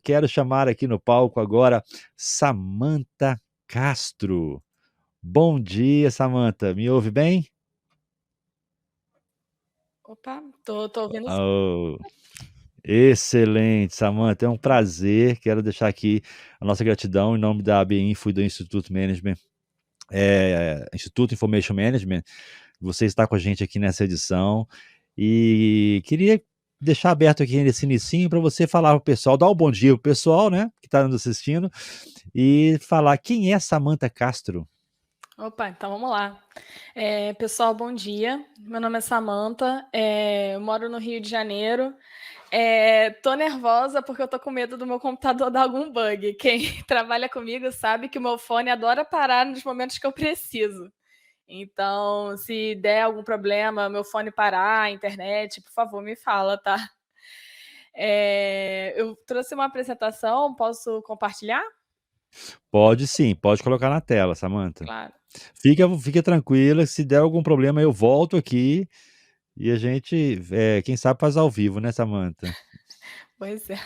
quero chamar aqui no palco agora Samantha Castro. Bom dia, Samantha. Me ouve bem? Opa, tô ouvindo sim. Oh, excelente, Samantha. É um prazer. Quero deixar aqui a nossa gratidão em nome da AB Info e do Instituto Management, Instituto Information Management. Você está com a gente aqui nessa edição e queria deixar aberto aqui nesse inicinho para você falar para o pessoal, dar um bom dia pro pessoal, né, que está nos assistindo, e falar quem é Samantha Castro. Opa, então vamos lá. Pessoal, bom dia. Meu nome é Samantha, eu moro no Rio de Janeiro. Tô nervosa porque eu tô com medo do meu computador dar algum bug. Quem trabalha comigo sabe que o meu fone adora parar nos momentos que eu preciso. Então, se der algum problema, meu fone parar, a internet, por favor, me fala, tá? Eu trouxe uma apresentação, posso compartilhar? Pode sim, pode colocar na tela, Samantha. Claro. Fica tranquila, se der algum problema eu volto aqui e a gente, quem sabe faz ao vivo, né, Samantha? Pois é.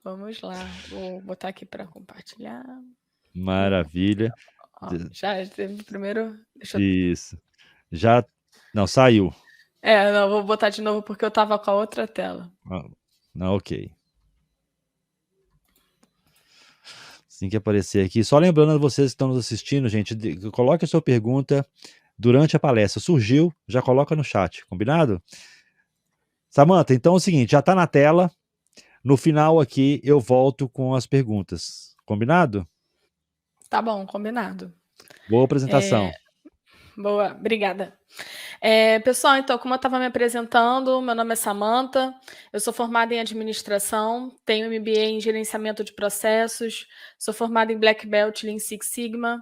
Vamos lá, vou botar aqui para compartilhar. Maravilha. Ó, já teve primeiro. Deixa eu. Isso. Já. Não, saiu. Não, vou botar de novo porque eu estava com a outra tela. Não, ok. Assim que aparecer aqui. Só lembrando a vocês que estão nos assistindo, gente, coloque a sua pergunta durante a palestra. Surgiu, já coloca no chat, combinado? Samantha, então é o seguinte, já está na tela. No final aqui eu volto com as perguntas. Combinado? Tá bom, combinado. Boa apresentação. Boa, obrigada. Pessoal, então, como eu estava me apresentando, meu nome é Samantha, eu sou formada em administração, tenho MBA em gerenciamento de processos, sou formada em Black Belt Lean Six Sigma.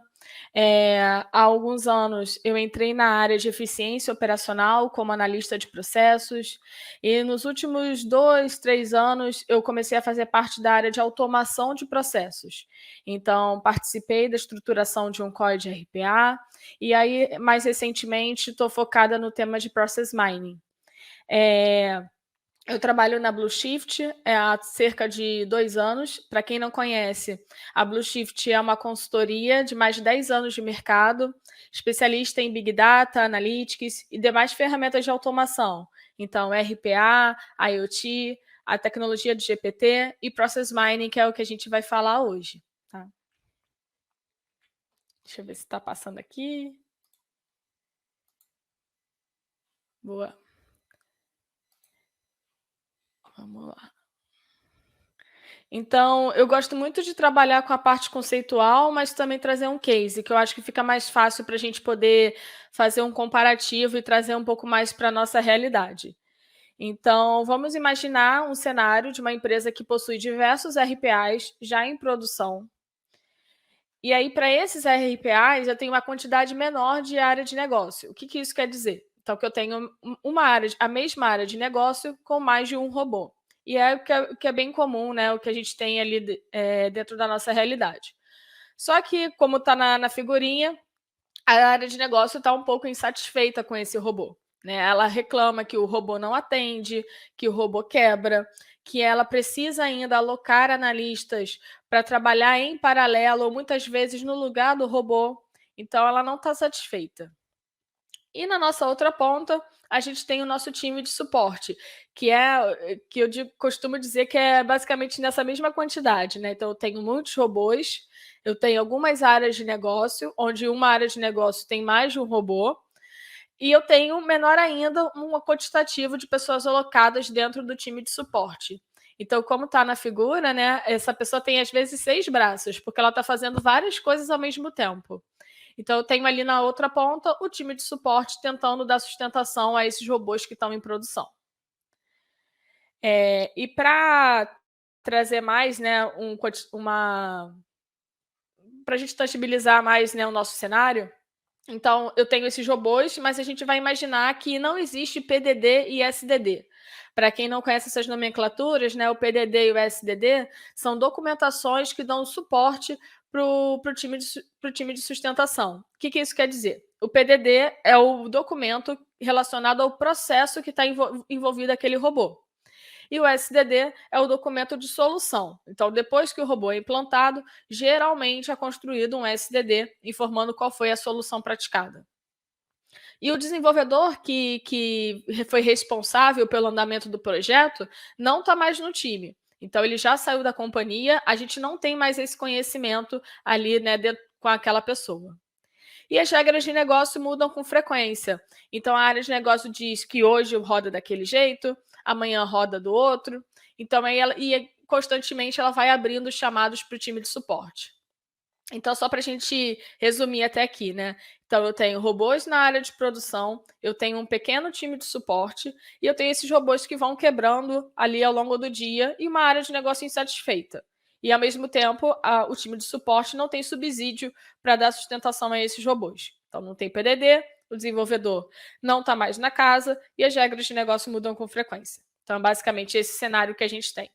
Há alguns anos eu entrei na área de eficiência operacional como analista de processos e nos últimos 2, 3 anos eu comecei a fazer parte da área de automação de processos. Então, participei da estruturação de um core de RPA e aí, mais recentemente, estou focada no tema de Process Mining. Eu trabalho na Blue Shift há cerca de 2 anos. Para quem não conhece, a Blue Shift é uma consultoria de mais de 10 anos de mercado, especialista em Big Data, Analytics e demais ferramentas de automação. Então, RPA, IoT, a tecnologia de GPT e Process Mining, que é o que a gente vai falar hoje. Tá? Deixa eu ver se está passando aqui. Boa. Vamos lá. Então, eu gosto muito de trabalhar com a parte conceitual, mas também trazer um case, que eu acho que fica mais fácil para a gente poder fazer um comparativo e trazer um pouco mais para a nossa realidade. Então, vamos imaginar um cenário de uma empresa que possui diversos RPAs já em produção. E aí, para esses RPAs, eu tenho uma quantidade menor de área de negócio. O que isso quer dizer? Então, que eu tenho a mesma área de negócio com mais de um robô. E é o que é bem comum, né? O que a gente tem ali dentro da nossa realidade. Só que, como está na figurinha, a área de negócio está um pouco insatisfeita com esse robô. Né? Ela reclama que o robô não atende, que o robô quebra, que ela precisa ainda alocar analistas para trabalhar em paralelo, ou muitas vezes no lugar do robô. Então, ela não está satisfeita. E na nossa outra ponta, a gente tem o nosso time de suporte, que costumo dizer que é basicamente nessa mesma quantidade. Né? Então, eu tenho muitos robôs, eu tenho algumas áreas de negócio, onde uma área de negócio tem mais de um robô, e eu tenho, menor ainda, um quantitativo de pessoas alocadas dentro do time de suporte. Então, como está na figura, né, essa pessoa tem, às vezes, 6 braços, porque ela está fazendo várias coisas ao mesmo tempo. Então, eu tenho ali na outra ponta o time de suporte tentando dar sustentação a esses robôs que estão em produção. E para trazer mais, né, para a gente tangibilizar mais, né, o nosso cenário, então eu tenho esses robôs, mas a gente vai imaginar que não existe PDD e SDD. Para quem não conhece essas nomenclaturas, né, o PDD e o SDD são documentações que dão suporte para o time de sustentação. O que isso quer dizer? O PDD é o documento relacionado ao processo que está envolvido aquele robô. E o SDD é o documento de solução. Então, depois que o robô é implantado, geralmente é construído um SDD informando qual foi a solução praticada. E o desenvolvedor que foi responsável pelo andamento do projeto não está mais no time. Então, ele já saiu da companhia, a gente não tem mais esse conhecimento ali, né, com aquela pessoa. E as regras de negócio mudam com frequência. Então, a área de negócio diz que hoje roda daquele jeito, amanhã roda do outro. Então, constantemente ela vai abrindo chamados para o time de suporte. Então, só para a gente resumir até aqui, né? Então, eu tenho robôs na área de produção, eu tenho um pequeno time de suporte e eu tenho esses robôs que vão quebrando ali ao longo do dia e uma área de negócio insatisfeita. E, ao mesmo tempo, o time de suporte não tem subsídio para dar sustentação a esses robôs. Então, não tem PDD, o desenvolvedor não está mais na casa e as regras de negócio mudam com frequência. Então, basicamente, esse cenário que a gente tem.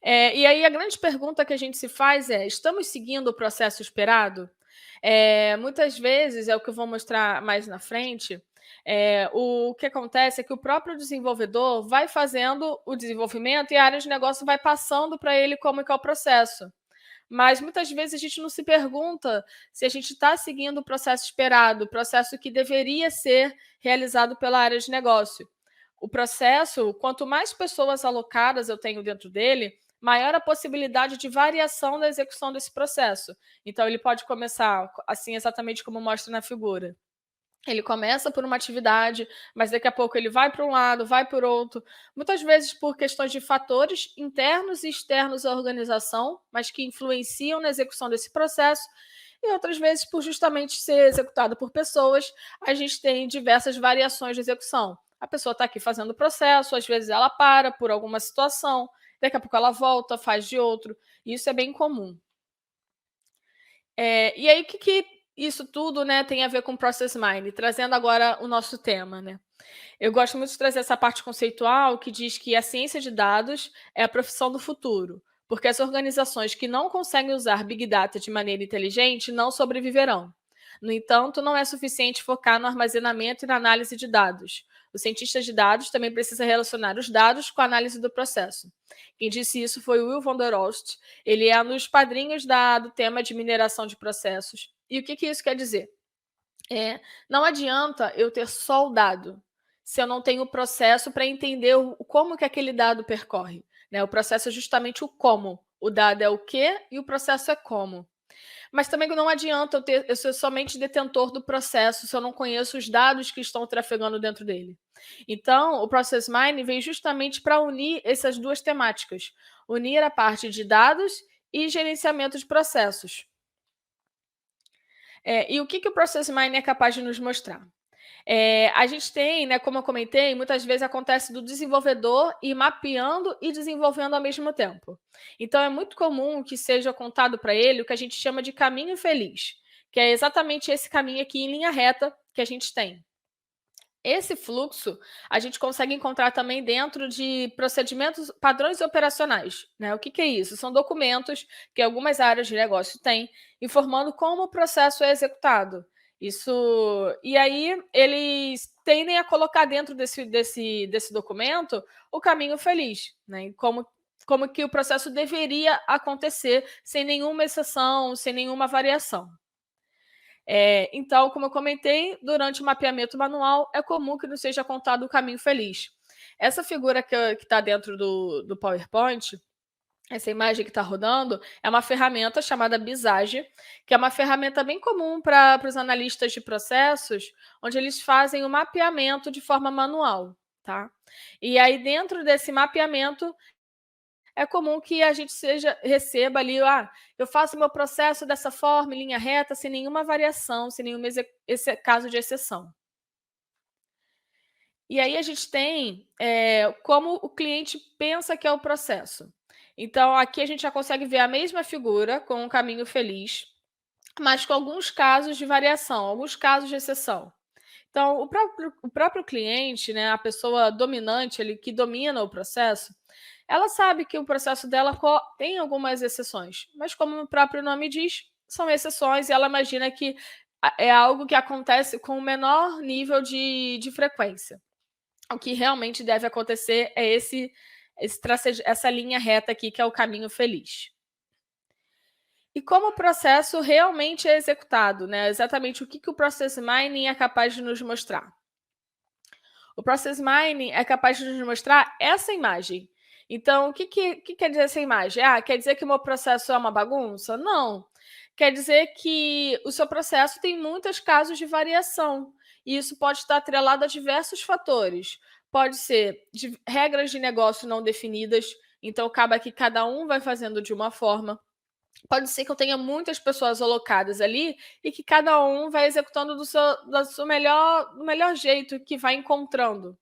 E aí a grande pergunta que a gente se faz é: estamos seguindo o processo esperado? Muitas vezes, é o que eu vou mostrar mais na frente, o que acontece é que o próprio desenvolvedor vai fazendo o desenvolvimento e a área de negócio vai passando para ele como que é o processo. Mas muitas vezes a gente não se pergunta se a gente está seguindo o processo esperado, o processo que deveria ser realizado pela área de negócio. O processo, quanto mais pessoas alocadas eu tenho dentro dele, maior a possibilidade de variação da execução desse processo. Então, ele pode começar assim, exatamente como mostra na figura. Ele começa por uma atividade, mas daqui a pouco ele vai para um lado, vai por outro. Muitas vezes por questões de fatores internos e externos à organização, mas que influenciam na execução desse processo. E outras vezes por justamente ser executado por pessoas, a gente tem diversas variações de execução. A pessoa está aqui fazendo o processo, às vezes ela para por alguma situação, daqui a pouco ela volta, faz de outro. E isso é bem comum. E aí, o que isso tudo, né, tem a ver com Process Mining? Trazendo agora o nosso tema, né? Eu gosto muito de trazer essa parte conceitual que diz que a ciência de dados é a profissão do futuro, porque as organizações que não conseguem usar Big Data de maneira inteligente não sobreviverão. No entanto, não é suficiente focar no armazenamento e na análise de dados. O cientista de dados também precisa relacionar os dados com a análise do processo. Quem disse isso foi o Will van der Ost. Ele é um dos padrinhos do tema de mineração de processos. E o que isso quer dizer? Não adianta eu ter só o dado, se eu não tenho o processo para entender como que aquele dado percorre. Né? O processo é justamente o como. O dado é o que e o processo é como. Mas também não adianta eu ser somente detentor do processo se eu não conheço os dados que estão trafegando dentro dele. Então, o Process Mining veio justamente para unir essas duas temáticas. Unir a parte de dados e gerenciamento de processos. E o que o Process Mining é capaz de nos mostrar? A gente tem, né, como eu comentei, muitas vezes acontece do desenvolvedor ir mapeando e desenvolvendo ao mesmo tempo. Então, é muito comum que seja contado para ele o que a gente chama de caminho feliz, que é exatamente esse caminho aqui em linha reta que a gente tem. Esse fluxo a gente consegue encontrar também dentro de procedimentos, padrões operacionais. Né? O que é isso? São documentos que algumas áreas de negócio têm, informando como o processo é executado. E aí eles tendem a colocar dentro desse documento o caminho feliz, né? Como que o processo deveria acontecer, sem nenhuma exceção, sem nenhuma variação. Então, como eu comentei, durante o mapeamento manual, é comum que não seja contado o caminho feliz. Essa figura que está dentro do PowerPoint, essa imagem que está rodando, é uma ferramenta chamada Visage, que é uma ferramenta bem comum para os analistas de processos, onde eles fazem o mapeamento de forma manual. Tá? E aí, dentro desse mapeamento, é comum que a gente receba ali, eu faço meu processo dessa forma, em linha reta, sem nenhuma variação, sem nenhum caso de exceção. E aí a gente tem como o cliente pensa que é o processo. Então, aqui a gente já consegue ver a mesma figura com um caminho feliz, mas com alguns casos de variação, alguns casos de exceção. Então, o próprio cliente, né, a pessoa dominante ali, que domina o processo, ela sabe que o processo dela tem algumas exceções, mas como o próprio nome diz, são exceções e ela imagina que é algo que acontece com o menor nível de frequência. o que realmente deve acontecer é essa linha reta aqui, que é o caminho feliz. E como o processo realmente é executado, né? Exatamente o que o Process Mining é capaz de nos mostrar. O Process Mining é capaz de nos mostrar essa imagem. Então, o que quer dizer essa imagem? Quer dizer que o meu processo é uma bagunça? Não. Quer dizer que o seu processo tem muitos casos de variação. E isso pode estar atrelado a diversos fatores. Pode ser de regras de negócio não definidas, então acaba que cada um vai fazendo de uma forma. Pode ser que eu tenha muitas pessoas alocadas ali e que cada um vai executando do melhor jeito que vai encontrando.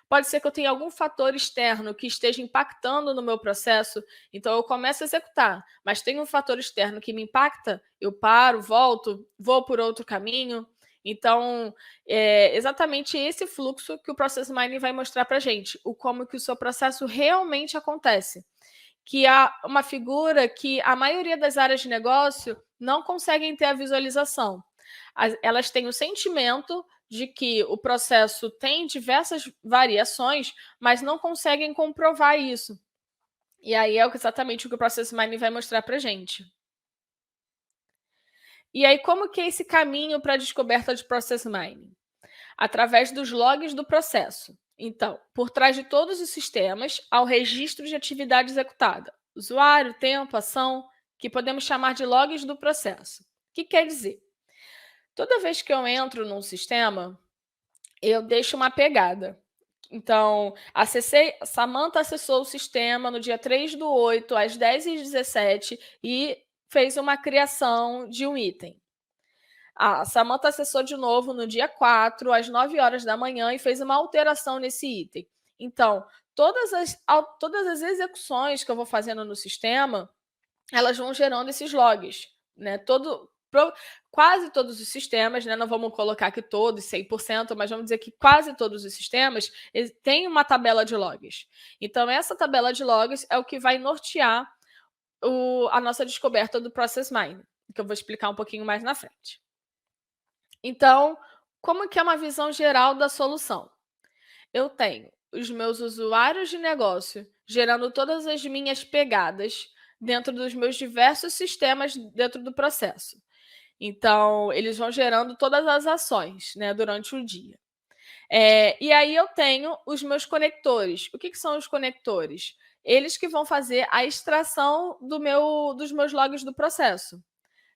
Pode ser que eu tenha algum fator externo que esteja impactando no meu processo, então eu começo a executar, mas tem um fator externo que me impacta, eu paro, volto, vou por outro caminho. Então, é exatamente esse fluxo que o Process Mining vai mostrar para a gente, como que o seu processo realmente acontece. Que há uma figura que a maioria das áreas de negócio não conseguem ter a visualização. Elas têm o sentimento de que o processo tem diversas variações, mas não conseguem comprovar isso. E aí é exatamente o que o Process Mining vai mostrar para a gente. E aí, como que é esse caminho para a descoberta de Process Mining? Através dos logs do processo. Então, por trás de todos os sistemas, há o registro de atividade executada. Usuário, tempo, ação, que podemos chamar de logs do processo. O que quer dizer? Toda vez que eu entro num sistema, eu deixo uma pegada. Então, Samantha acessou o sistema no dia 3/8, às 10h17, e fez uma criação de um item. A Samantha acessou de novo no dia 4, às 9 horas da manhã, e fez uma alteração nesse item. Então, todas as execuções que eu vou fazendo no sistema, elas vão gerando esses logs, né? Quase todos os sistemas, né? Não vamos colocar aqui todos, 100%, mas vamos dizer que quase todos os sistemas têm uma tabela de logs. Então, essa tabela de logs é o que vai nortear a nossa descoberta do Process Mining, que eu vou explicar um pouquinho mais na frente. Então, como que é uma visão geral da solução? Eu tenho os meus usuários de negócio gerando todas as minhas pegadas dentro dos meus diversos sistemas dentro do processo. Então, eles vão gerando todas as ações, né, durante o dia. E aí eu tenho os meus conectores. O que são os conectores? Eles que vão fazer a extração dos meus logs do processo.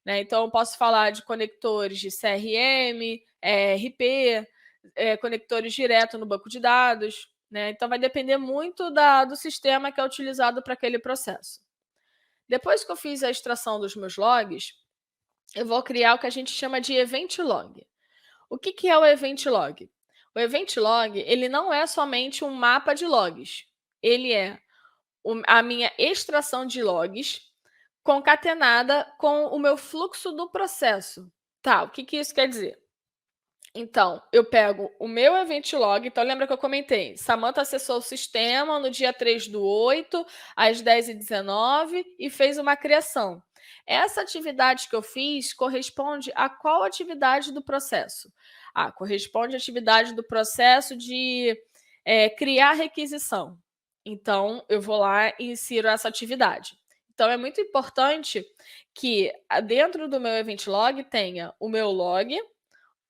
Né? Então, eu posso falar de conectores de CRM, ERP, conectores direto no banco de dados. Né? Então, vai depender muito do sistema que é utilizado para aquele processo. Depois que eu fiz a extração dos meus logs, eu vou criar o que a gente chama de Event Log. O que é o Event Log? O Event Log ele não é somente um mapa de logs. Ele é a minha extração de logs concatenada com o meu fluxo do processo. Tá, o que isso quer dizer? Então, eu pego o meu event log, então lembra que eu comentei, Samantha acessou o sistema no dia 3/8, às 10h19, e fez uma criação. Essa atividade que eu fiz corresponde a qual atividade do processo? Corresponde à atividade do processo de criar requisição. Então, eu vou lá e insiro essa atividade. Então, é muito importante que dentro do meu event log tenha o meu log,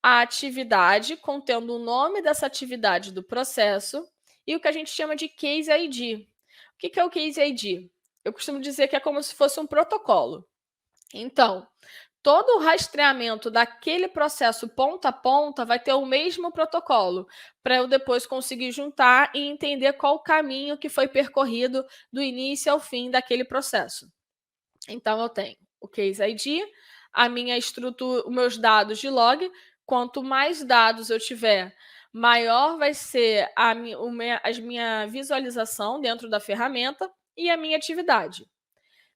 a atividade contendo o nome dessa atividade do processo e o que a gente chama de Case ID. O que é o Case ID? Eu costumo dizer que é como se fosse um protocolo. Então, todo o rastreamento daquele processo ponta a ponta vai ter o mesmo protocolo, para eu depois conseguir juntar e entender qual o caminho que foi percorrido do início ao fim daquele processo. Então, eu tenho o Case ID, a minha estrutura, os meus dados de log. Quanto mais dados eu tiver, maior vai ser a minha visualização dentro da ferramenta e a minha atividade.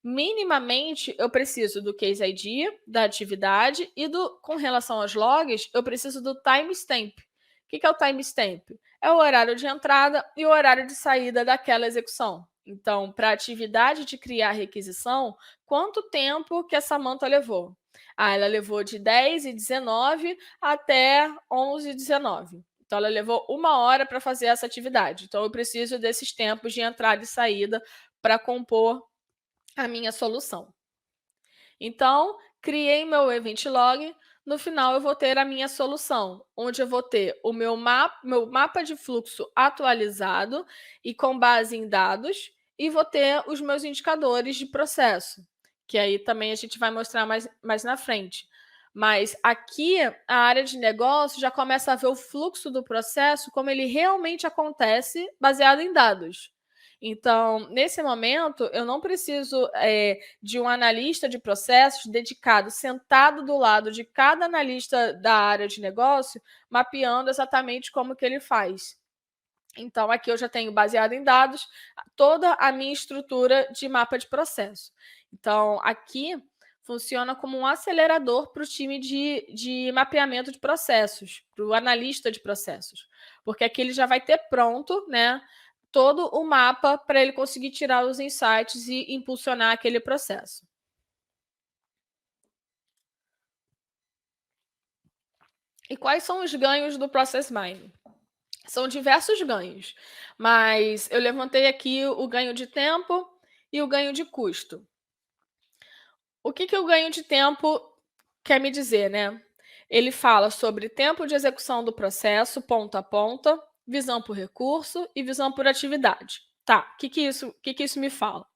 Minimamente, eu preciso do Case ID, da atividade e com relação aos logs, eu preciso do timestamp. O que é o timestamp? É o horário de entrada e o horário de saída daquela execução. Então, para a atividade de criar requisição, quanto tempo que a Samantha levou? Ela levou de 10h19 até 11h19. Então, ela levou 1 hora para fazer essa atividade. Então, eu preciso desses tempos de entrada e saída para compor a minha solução. Então, criei meu event log. No final, eu vou ter a minha solução, onde eu vou ter o meu mapa de fluxo atualizado e com base em dados, e vou ter os meus indicadores de processo, que aí também a gente vai mostrar mais na frente. Mas aqui, a área de negócio já começa a ver o fluxo do processo, como ele realmente acontece, baseado em dados. Então, nesse momento, eu não preciso de um analista de processos dedicado, sentado do lado de cada analista da área de negócio, mapeando exatamente como que ele faz. Então, aqui eu já tenho, baseado em dados, toda a minha estrutura de mapa de processo. Então, aqui funciona como um acelerador para o time de mapeamento de processos, para o analista de processos. Porque aqui ele já vai ter pronto, né, todo o mapa para ele conseguir tirar os insights e impulsionar aquele processo. E quais são os ganhos do Process Mining? São diversos ganhos, mas eu levantei aqui o ganho de tempo e o ganho de custo. O que o ganho de tempo quer me dizer, né? Ele fala sobre tempo de execução do processo, ponta a ponta, visão por recurso e visão por atividade. Tá, o que isso me fala?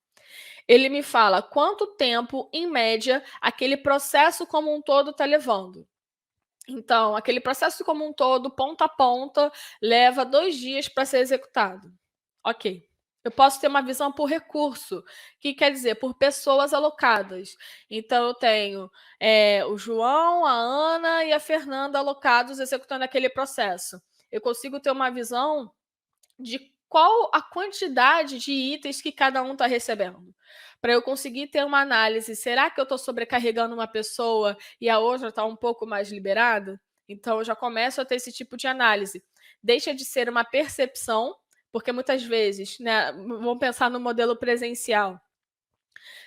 Ele me fala quanto tempo, em média, aquele processo como um todo está levando. Então, aquele processo como um todo, ponta a ponta, leva 2 dias para ser executado. Ok. Eu posso ter uma visão por recurso, que quer dizer por pessoas alocadas. Então, eu tenho o João, a Ana e a Fernanda alocados executando aquele processo. Eu consigo ter uma visão de qual a quantidade de itens que cada um está recebendo. Para eu conseguir ter uma análise, será que eu estou sobrecarregando uma pessoa e a outra está um pouco mais liberada? Então, eu já começo a ter esse tipo de análise. Deixa de ser uma percepção, porque muitas vezes, né, vamos pensar no modelo presencial.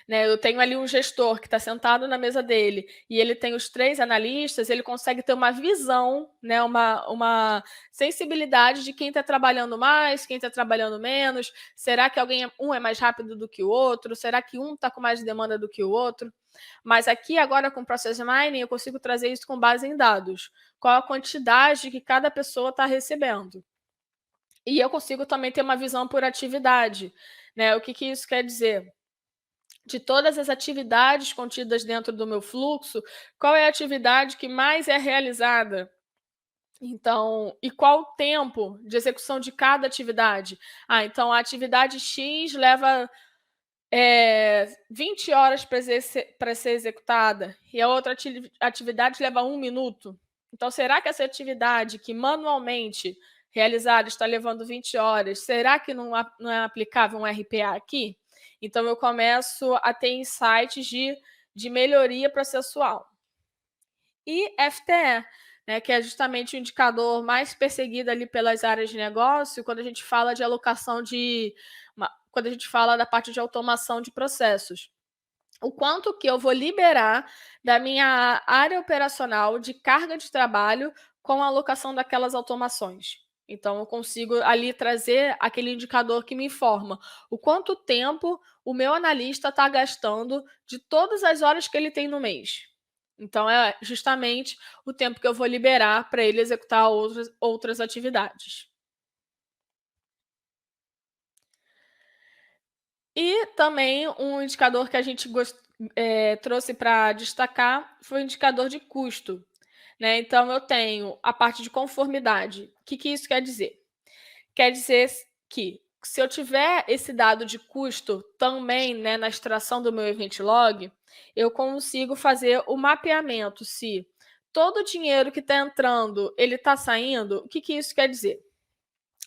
Né, eu tenho ali um gestor que está sentado na mesa dele e ele tem os 3 analistas, ele consegue ter uma visão, né, uma sensibilidade de quem está trabalhando mais, quem está trabalhando menos. Será que um é mais rápido do que o outro? Será que um está com mais demanda do que o outro? Mas aqui, agora, com o Process Mining, eu consigo trazer isso com base em dados. Qual a quantidade que cada pessoa está recebendo? E eu consigo também ter uma visão por atividade. Né? O que isso quer dizer? De todas as atividades contidas dentro do meu fluxo, qual é a atividade que mais é realizada? Então, e qual o tempo de execução de cada atividade? Então a atividade X leva 20 horas para ser executada e a outra atividade leva 1 minuto. Então, será que essa atividade que manualmente realizada está levando 20 horas, será que não é aplicável um RPA aqui? Então, eu começo a ter insights de melhoria processual. E FTE, né, que é justamente o indicador mais perseguido ali pelas áreas de negócio quando a gente fala de alocação quando a gente fala da parte de automação de processos. O quanto que eu vou liberar da minha área operacional de carga de trabalho com a alocação daquelas automações. Então, eu consigo ali trazer aquele indicador que me informa o quanto tempo o meu analista está gastando de todas as horas que ele tem no mês. Então, é justamente o tempo que eu vou liberar para ele executar outras atividades. E também um indicador que a gente trouxe para destacar foi o indicador de custo. Né? Então, eu tenho a parte de conformidade. O que isso quer dizer? Quer dizer que, se eu tiver esse dado de custo também, né, na extração do meu event log, eu consigo fazer o mapeamento se todo o dinheiro que está entrando, ele está saindo. O que isso quer dizer?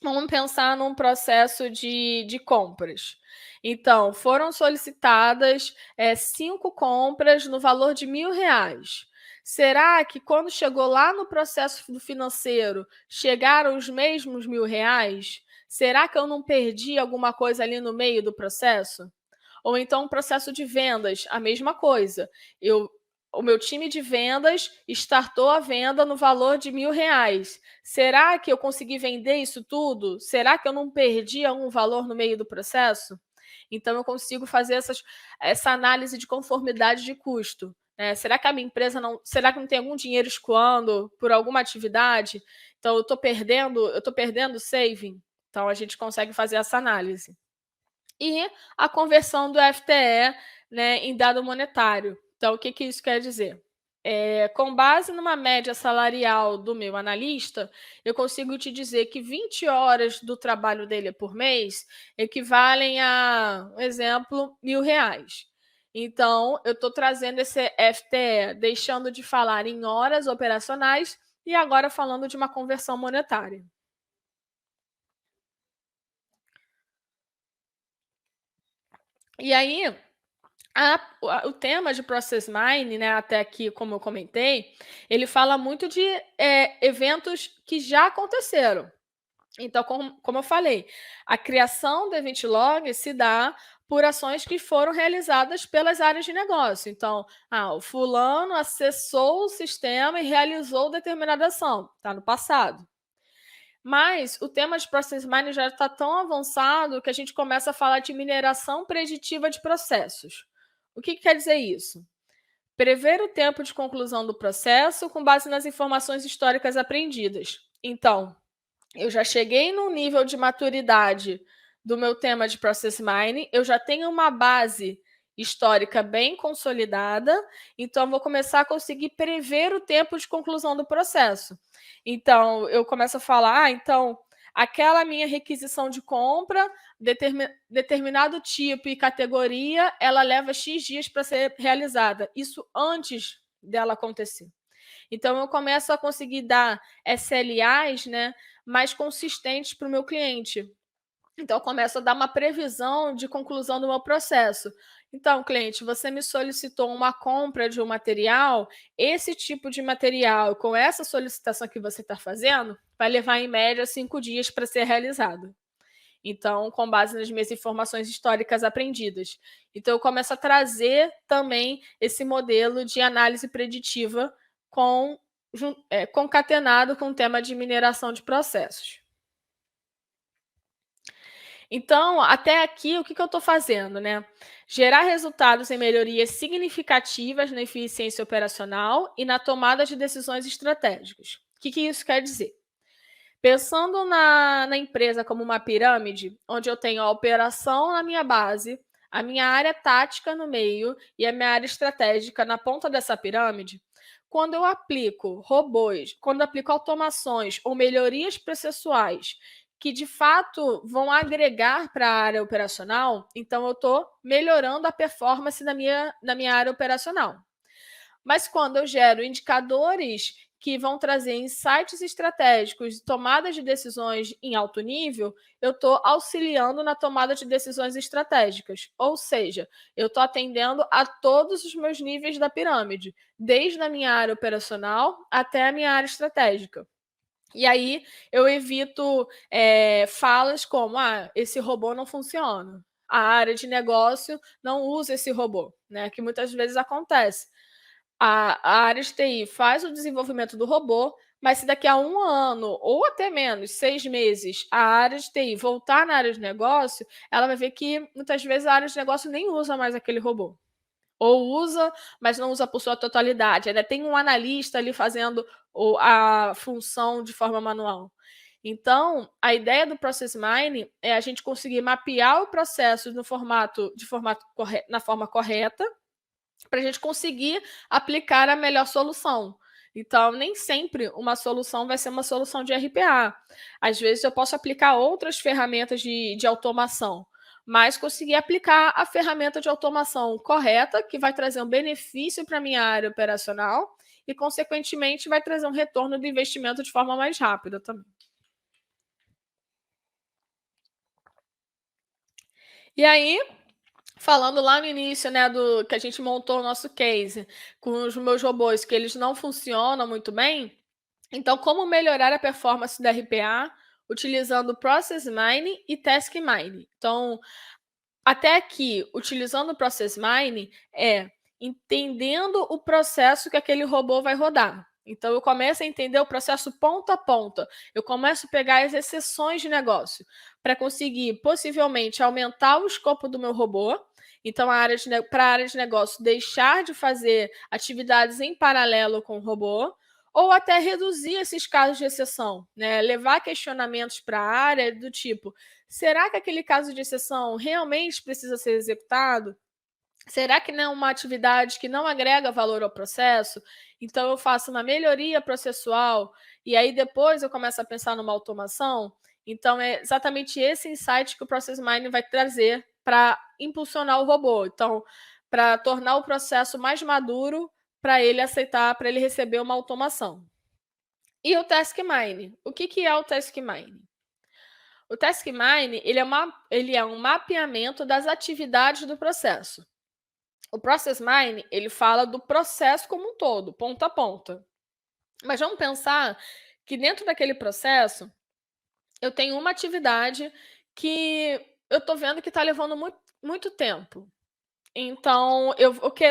Vamos pensar num processo de compras. Então, foram solicitadas 5 compras no valor de R$1.000. Será que quando chegou lá no processo financeiro, chegaram os mesmos R$1.000? Será que eu não perdi alguma coisa ali no meio do processo? Ou então, o processo de vendas, a mesma coisa. Eu o meu time de vendas startou a venda no valor de R$ 1.000. Será que eu consegui vender isso tudo? Será que eu não perdi algum valor no meio do processo? Então, eu consigo fazer essa análise de conformidade de custo. Será que a minha empresa não... Será que não tem algum dinheiro escoando por alguma atividade? Então, eu estou perdendo saving? Então, a gente consegue fazer essa análise. E a conversão do FTE, em dado monetário. Então, o que isso quer dizer? Com base numa média salarial do meu analista, eu consigo te dizer que 20 horas do trabalho dele por mês equivalem a, um exemplo, R$ 1.000. Então, eu estou trazendo esse FTE, deixando de falar em horas operacionais e agora falando de uma conversão monetária. E aí, o tema de Process Mining, até aqui, como eu comentei, ele fala muito de eventos que já aconteceram. Então, como eu falei, a criação do Event Log se dá por ações que foram realizadas pelas áreas de negócio. Então, o fulano acessou o sistema e realizou determinada ação. Está no passado. Mas o tema de Process Mining já está tão avançado que a gente começa a falar de mineração preditiva de processos. O que quer dizer isso? Prever o tempo de conclusão do processo com base nas informações históricas aprendidas. Então, eu já cheguei num nível de maturidade do meu tema de Process Mining, eu já tenho uma base histórica bem consolidada, então vou começar a conseguir prever o tempo de conclusão do processo. Então, eu começo a falar, então, aquela minha requisição de compra, determinado tipo e categoria, ela leva X dias para ser realizada. Isso antes dela acontecer. Então, eu começo a conseguir dar SLAs, mais consistentes para o meu cliente. Então, eu começo a dar uma previsão de conclusão do meu processo. Então, cliente, você me solicitou uma compra de um material, esse tipo de material, com essa solicitação que você está fazendo, vai levar, em média, 5 dias para ser realizado. Então, com base nas minhas informações históricas aprendidas. Então, eu começo a trazer também esse modelo de análise preditiva concatenado com o tema de mineração de processos. Então, até aqui, o que eu estou fazendo? Gerar resultados em melhorias significativas na eficiência operacional e na tomada de decisões estratégicas. O que isso quer dizer? Pensando na empresa como uma pirâmide, onde eu tenho a operação na minha base, a minha área tática no meio e a minha área estratégica na ponta dessa pirâmide, quando eu aplico robôs, quando eu aplico automações ou melhorias processuais que, de fato, vão agregar para a área operacional, então eu estou melhorando a performance na minha área operacional. Mas quando eu gero indicadores que vão trazer insights estratégicos e tomadas de decisões em alto nível, eu estou auxiliando na tomada de decisões estratégicas. Ou seja, eu estou atendendo a todos os meus níveis da pirâmide, desde a minha área operacional até a minha área estratégica. E aí eu evito falas como, esse robô não funciona, a área de negócio não usa esse robô, que muitas vezes acontece. A área de TI faz o desenvolvimento do robô, mas se daqui a 1 ano, ou até menos, 6 meses, a área de TI voltar na área de negócio, ela vai ver que, muitas vezes, a área de negócio nem usa mais aquele robô. Ou usa, mas não usa por sua totalidade. Ainda tem um analista ali fazendo a função de forma manual. Então, a ideia do Process Mining é a gente conseguir mapear o processo na forma correta, para a gente conseguir aplicar a melhor solução. Então, nem sempre uma solução vai ser uma solução de RPA. Às vezes, eu posso aplicar outras ferramentas de automação, mas conseguir aplicar a ferramenta de automação correta, que vai trazer um benefício para a minha área operacional e, consequentemente, vai trazer um retorno do investimento de forma mais rápida também. E aí, falando lá no início, do que a gente montou o nosso case com os meus robôs, que eles não funcionam muito bem, então como melhorar a performance da RPA utilizando Process Mining e Task Mining? Então, até aqui, utilizando o Process Mining, entendendo o processo que aquele robô vai rodar. Então, eu começo a entender o processo ponta a ponta. Eu começo a pegar as exceções de negócio para conseguir, possivelmente, aumentar o escopo do meu robô. Então, para a área de negócio, deixar de fazer atividades em paralelo com o robô, ou até reduzir esses casos de exceção, né? Levar questionamentos para a área do tipo, será que aquele caso de exceção realmente precisa ser executado? Será que não é uma atividade que não agrega valor ao processo? Então eu faço uma melhoria processual e aí depois eu começo a pensar numa automação? Então é exatamente esse insight que o Process Mining vai trazer para impulsionar o robô. Então, para tornar o processo mais maduro, para ele aceitar, para ele receber uma automação. E o Task Mine? O que é o Task Mine? O Task Mine ele é um mapeamento das atividades do processo. O Process Mine, ele fala do processo como um todo, ponta a ponta. Mas vamos pensar que dentro daquele processo, eu tenho uma atividade que eu estou vendo que está levando muito tempo. Então,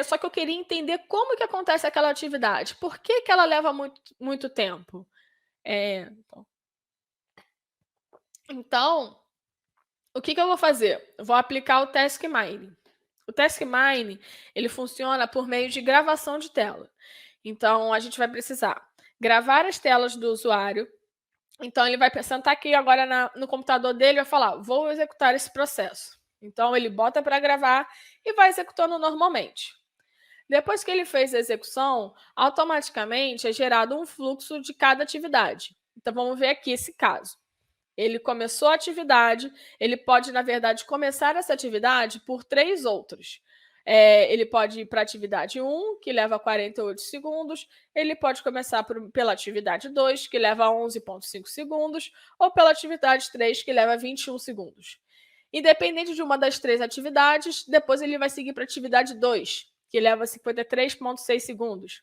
só que eu queria entender como que acontece aquela atividade. Por que ela leva muito tempo? Então, o que eu vou fazer? Eu vou aplicar o Task Mine. O Task Mine, ele funciona por meio de gravação de tela. Então, a gente vai precisar gravar as telas do usuário. Então, ele vai sentar aqui agora no computador dele e vai falar, vou executar esse processo. Então, ele bota para gravar e vai executando normalmente. Depois que ele fez a execução, automaticamente é gerado um fluxo de cada atividade. Então, vamos ver aqui esse caso. Ele começou a atividade, ele pode, na verdade, começar essa atividade por 3 outros. Ele pode ir para a atividade 1, que leva 48 segundos, ele pode começar pela atividade 2, que leva 11,5 segundos, ou pela atividade 3, que leva 21 segundos. Independente de uma das 3 atividades, depois ele vai seguir para a atividade 2, que leva 53,6 segundos.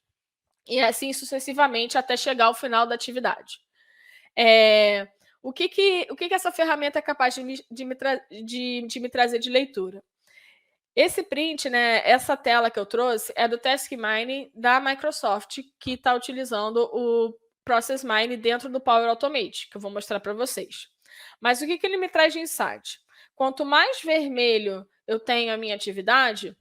E assim sucessivamente até chegar ao final da atividade. O que essa ferramenta é capaz de me trazer de leitura? Esse print, né, essa tela que eu trouxe, é do Task Mine da Microsoft, que está utilizando o Process Mine dentro do Power Automate, que eu vou mostrar para vocês. Mas o que ele me traz de insight? Quanto mais vermelho eu tenho a minha atividade,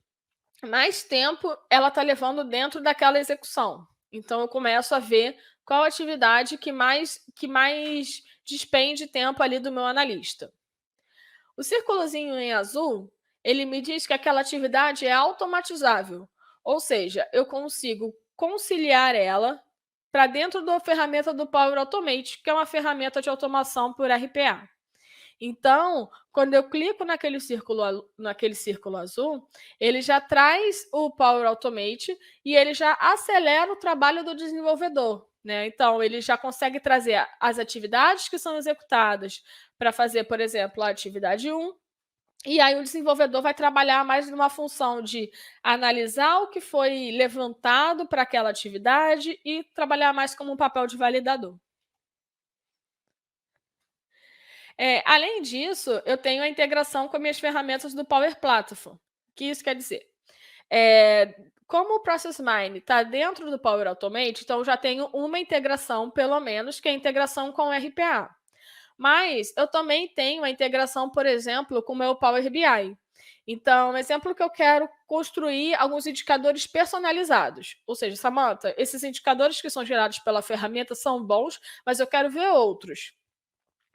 mais tempo ela está levando dentro daquela execução. Então, eu começo a ver qual atividade que mais despende tempo ali do meu analista. O círculozinho em azul, ele me diz que aquela atividade é automatizável, ou seja, eu consigo conciliar ela para dentro da ferramenta do Power Automate, que é uma ferramenta de automação por RPA. Então, quando eu clico naquele círculo azul, ele já traz o Power Automate e ele já acelera o trabalho do desenvolvedor, né? Então, ele já consegue trazer as atividades que são executadas para fazer, por exemplo, a atividade 1, e aí o desenvolvedor vai trabalhar mais numa função de analisar o que foi levantado para aquela atividade e trabalhar mais como um papel de validador. Além disso, eu tenho a integração com as minhas ferramentas do Power Platform. O que isso quer dizer? Como o Process Mine está dentro do Power Automate, então eu já tenho uma integração, pelo menos, que é a integração com o RPA. Mas eu também tenho a integração, por exemplo, com o meu Power BI. Então, um exemplo que eu quero construir alguns indicadores personalizados. Ou seja, Samantha, esses indicadores que são gerados pela ferramenta são bons, mas eu quero ver outros.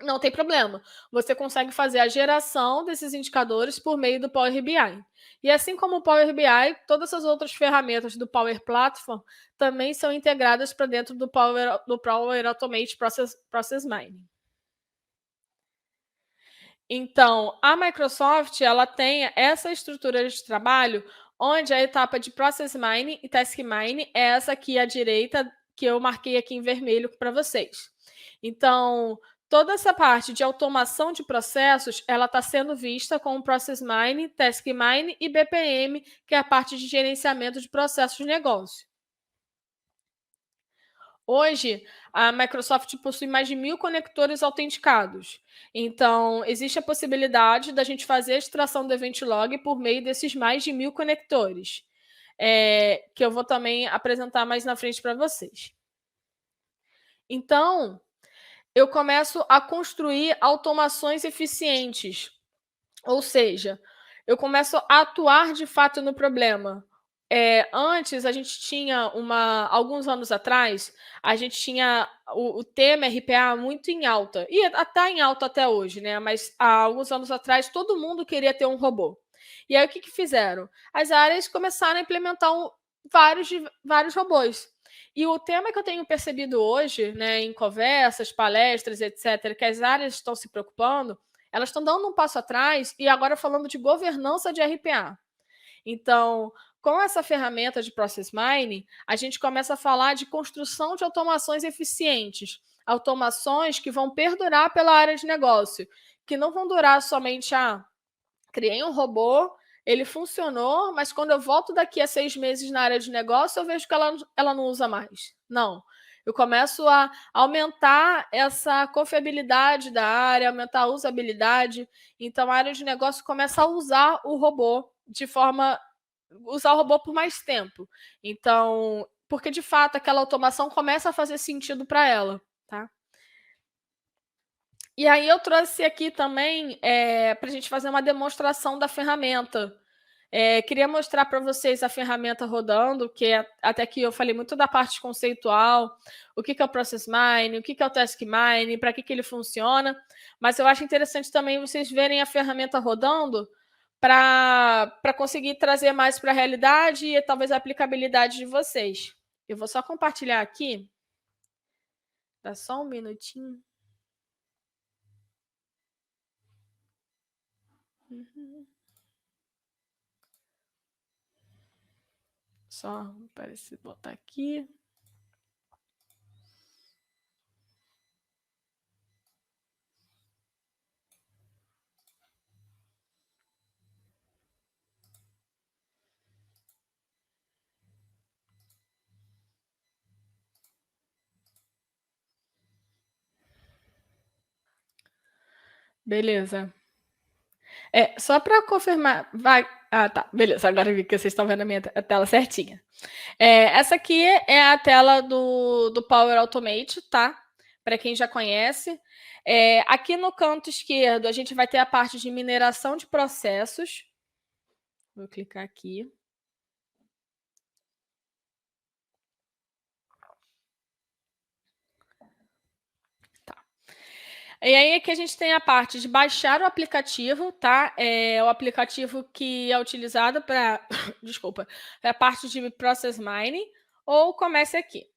Não tem problema. Você consegue fazer a geração desses indicadores por meio do Power BI. E assim como o Power BI, todas as outras ferramentas do Power Platform também são integradas para dentro do Power Automate Process Mining. Então, a Microsoft ela tem essa estrutura de trabalho onde a etapa de Process Mining e Task Mining é essa aqui à direita, que eu marquei aqui em vermelho para vocês. Então, toda essa parte de automação de processos, ela está sendo vista com o Process Mining, Task Mining e BPM, que é a parte de gerenciamento de processos de negócio. Hoje, a Microsoft possui mais de 1.000 conectores autenticados. Então, existe a possibilidade da gente fazer a extração do Event Log por meio desses mais de 1.000 conectores. que eu vou também apresentar mais na frente para vocês. Então, eu começo a construir automações eficientes, ou seja, eu começo a atuar de fato no problema. Antes, a gente tinha alguns anos atrás, a gente tinha o tema RPA muito em alta, e está em alta até hoje, né? Mas há alguns anos atrás, todo mundo queria ter um robô. E aí, o que fizeram? As áreas começaram a implementar vários robôs. E o tema que eu tenho percebido hoje, né, em conversas, palestras, etc., que as áreas estão se preocupando, elas estão dando um passo atrás e agora falando de governança de RPA. Então, com essa ferramenta de Process Mining, a gente começa a falar de construção de automações eficientes, automações que vão perdurar pela área de negócio, que não vão durar somente criei um robô, ele funcionou, mas quando eu volto daqui a 6 meses na área de negócio, eu vejo que ela não usa mais. Não. Eu começo a aumentar essa confiabilidade da área, aumentar a usabilidade. Então, a área de negócio começa a usar o robô usar o robô por mais tempo. Então, porque de fato aquela automação começa a fazer sentido para ela, tá? E aí eu trouxe aqui também para a gente fazer uma demonstração da ferramenta. Queria mostrar para vocês a ferramenta rodando, que até aqui eu falei muito da parte conceitual, o que é o Process Mining, o que é o Task Mining, para que ele funciona, mas eu acho interessante também vocês verem a ferramenta rodando para conseguir trazer mais para a realidade e talvez a aplicabilidade de vocês. Eu vou só compartilhar aqui. Dá só um minutinho. Só parece botar aqui. Beleza. Só para confirmar, vai. Ah, tá. Beleza, agora vi que vocês estão vendo a minha tela certinha. Essa aqui é a tela do Power Automate, tá? Para quem já conhece. Aqui no canto esquerdo, a gente vai ter a parte de mineração de processos. Vou clicar aqui. E aí aqui a gente tem a parte de baixar o aplicativo, tá? É o aplicativo que é utilizado para, desculpa, a parte de Process Mining, ou comece aqui.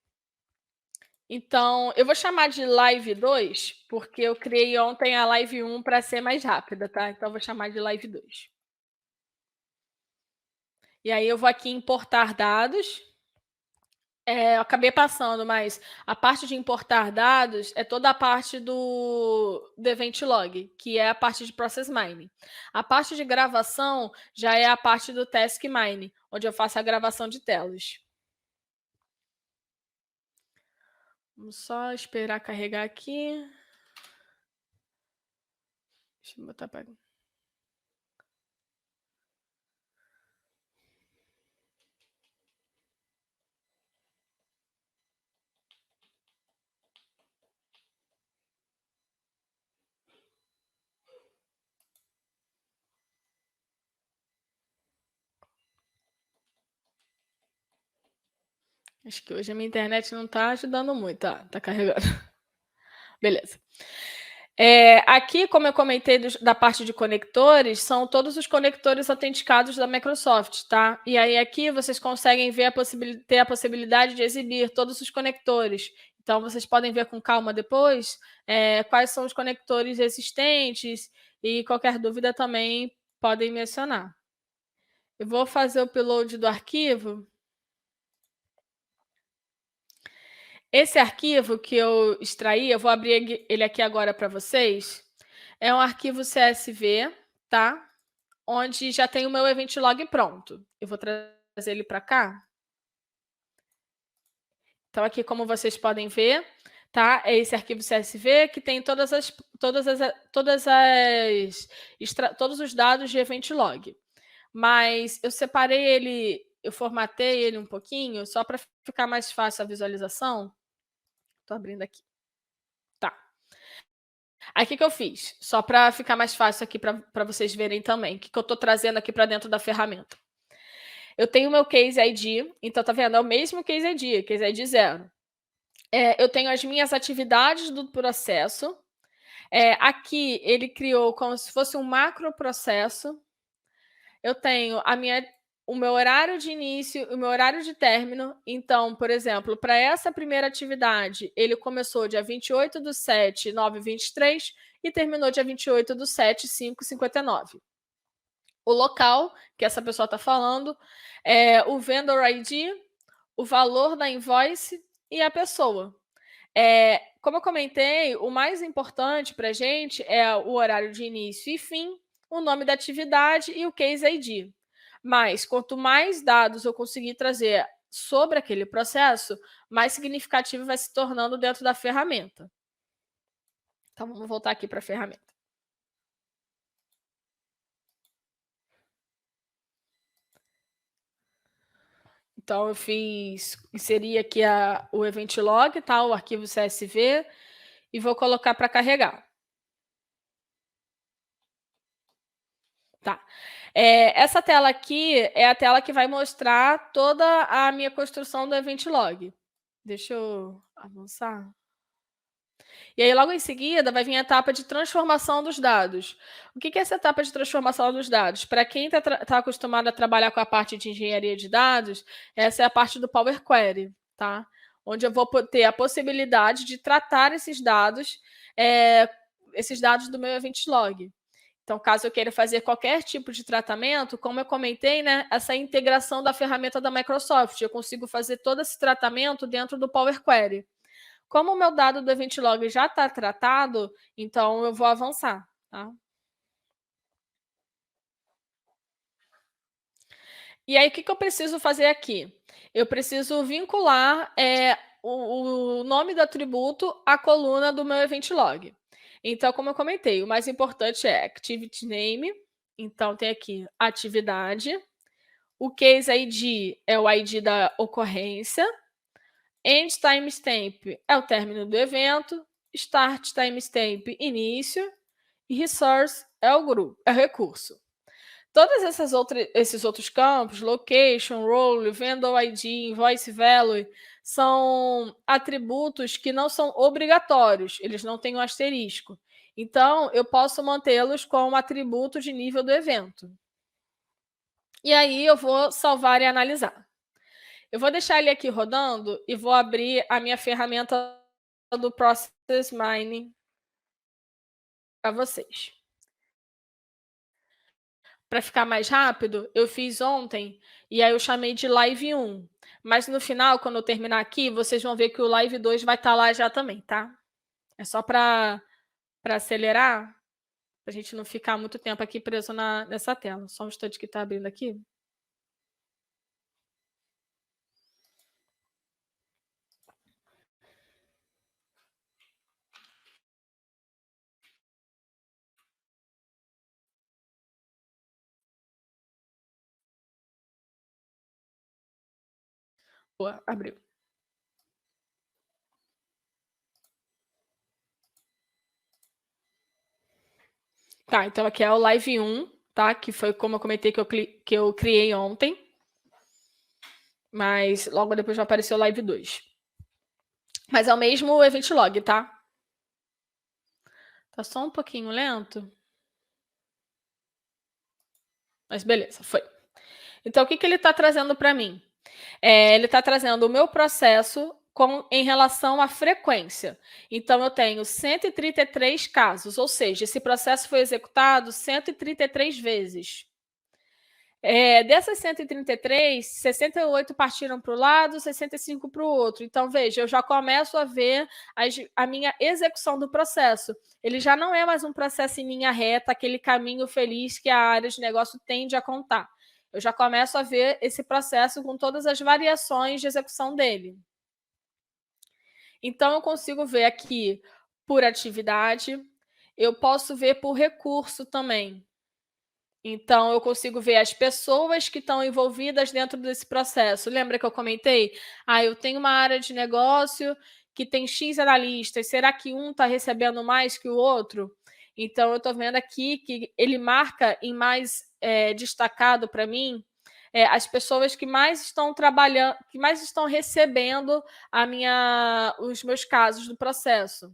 Então, eu vou chamar de Live 2, porque eu criei ontem a Live 1 para ser mais rápida, tá? Então, eu vou chamar de Live 2. E aí eu vou aqui em importar dados. Eu acabei passando, mas a parte de importar dados é toda a parte do Event Log, que é a parte de Process Mining. A parte de gravação já é a parte do Task Mining, onde eu faço a gravação de telas. Vamos só esperar carregar aqui. Deixa eu botar para... Acho que hoje a minha internet não está ajudando muito. Tá carregando. Beleza. Aqui, como eu comentei da parte de conectores, são todos os conectores autenticados da Microsoft, tá? E aí aqui vocês conseguem ver ter a possibilidade de exibir todos os conectores. Então, vocês podem ver com calma depois quais são os conectores existentes e qualquer dúvida também podem mencionar. Eu vou fazer o upload do arquivo. Esse arquivo que eu extraí, eu vou abrir ele aqui agora para vocês. É um arquivo CSV, tá? Onde já tem o meu event log pronto. Eu vou trazer ele para cá. Então, aqui, como vocês podem ver, tá? É esse arquivo CSV que tem todos os dados de event log. Mas eu separei ele eu formatei ele um pouquinho, só para ficar mais fácil a visualização. Estou abrindo aqui. Tá. Aí, o que eu fiz? Só para ficar mais fácil aqui para vocês verem também. O que eu estou trazendo aqui para dentro da ferramenta? Eu tenho o meu Case ID, então tá vendo? É o mesmo Case ID 0. Eu tenho as minhas atividades do processo. Aqui ele criou como se fosse um macro processo. Eu tenho o meu horário de início e o meu horário de término. Então, por exemplo, para essa primeira atividade, ele começou dia 28/7, 9h23 e terminou dia 28/7, 5h59. O local que essa pessoa está falando, o vendor ID, o valor da invoice e a pessoa. Como eu comentei, o mais importante para a gente é o horário de início e fim, o nome da atividade e o Case ID. Mas quanto mais dados eu conseguir trazer sobre aquele processo, mais significativo vai se tornando dentro da ferramenta. Então, vamos voltar aqui para a ferramenta. Então, eu inseri aqui o event log, tá? O arquivo CSV, e vou colocar para carregar. Tá. Essa tela aqui é a tela que vai mostrar toda a minha construção do event log. Deixa eu avançar. E aí, logo em seguida, vai vir a etapa de transformação dos dados. O que é essa etapa de transformação dos dados? Para quem está acostumado a trabalhar com a parte de engenharia de dados, essa é a parte do Power Query, tá? Onde eu vou ter a possibilidade de tratar esses dados do meu event log. Então, caso eu queira fazer qualquer tipo de tratamento, como eu comentei, né, essa integração da ferramenta da Microsoft, eu consigo fazer todo esse tratamento dentro do Power Query. Como o meu dado do event log já está tratado, então eu vou avançar. Tá? E aí, o que eu preciso fazer aqui? Eu preciso vincular o nome do atributo à coluna do meu event log. Então, como eu comentei, o mais importante é Activity Name. Então, tem aqui atividade. O Case ID é o ID da ocorrência. End Timestamp é o término do evento. Start Timestamp, início. E Resource é o recurso. Todos esses outros campos, Location, Role, Vendor ID, Invoice Value, são atributos que não são obrigatórios, eles não têm um asterisco. Então, eu posso mantê-los como atributo de nível do evento. E aí, eu vou salvar e analisar. Eu vou deixar ele aqui rodando e vou abrir a minha ferramenta do Process Mining para vocês. Para ficar mais rápido, eu fiz ontem e aí eu chamei de Live 1. Mas no final, quando eu terminar aqui, vocês vão ver que o Live 2 vai estar lá já também, tá? É só para acelerar, para a gente não ficar muito tempo aqui preso nessa tela. Só um instante que está abrindo aqui. Boa, abriu. Tá, então aqui é o Live 1, tá? Que foi como eu comentei que eu criei ontem. Mas logo depois vai aparecer o Live 2. Mas é o mesmo event log, tá? Tá só um pouquinho lento. Mas beleza, foi. Então, o que ele está trazendo para mim? Ele está trazendo o meu processo em relação à frequência. Então, eu tenho 133 casos, ou seja, esse processo foi executado 133 vezes. Dessas 133, 68 partiram para o lado, 65 para o outro. Então, veja, eu já começo a ver a minha execução do processo. Ele já não é mais um processo em linha reta, aquele caminho feliz que a área de negócio tende a contar. Eu já começo a ver esse processo com todas as variações de execução dele. Então, eu consigo ver aqui por atividade, eu posso ver por recurso também. Então, eu consigo ver as pessoas que estão envolvidas dentro desse processo. Lembra que eu comentei? Eu tenho uma área de negócio que tem X analistas, será que um está recebendo mais que o outro? Então, eu estou vendo aqui que ele marca em mais destacado para mim as pessoas que mais estão trabalhando, que mais estão recebendo os meus casos do processo.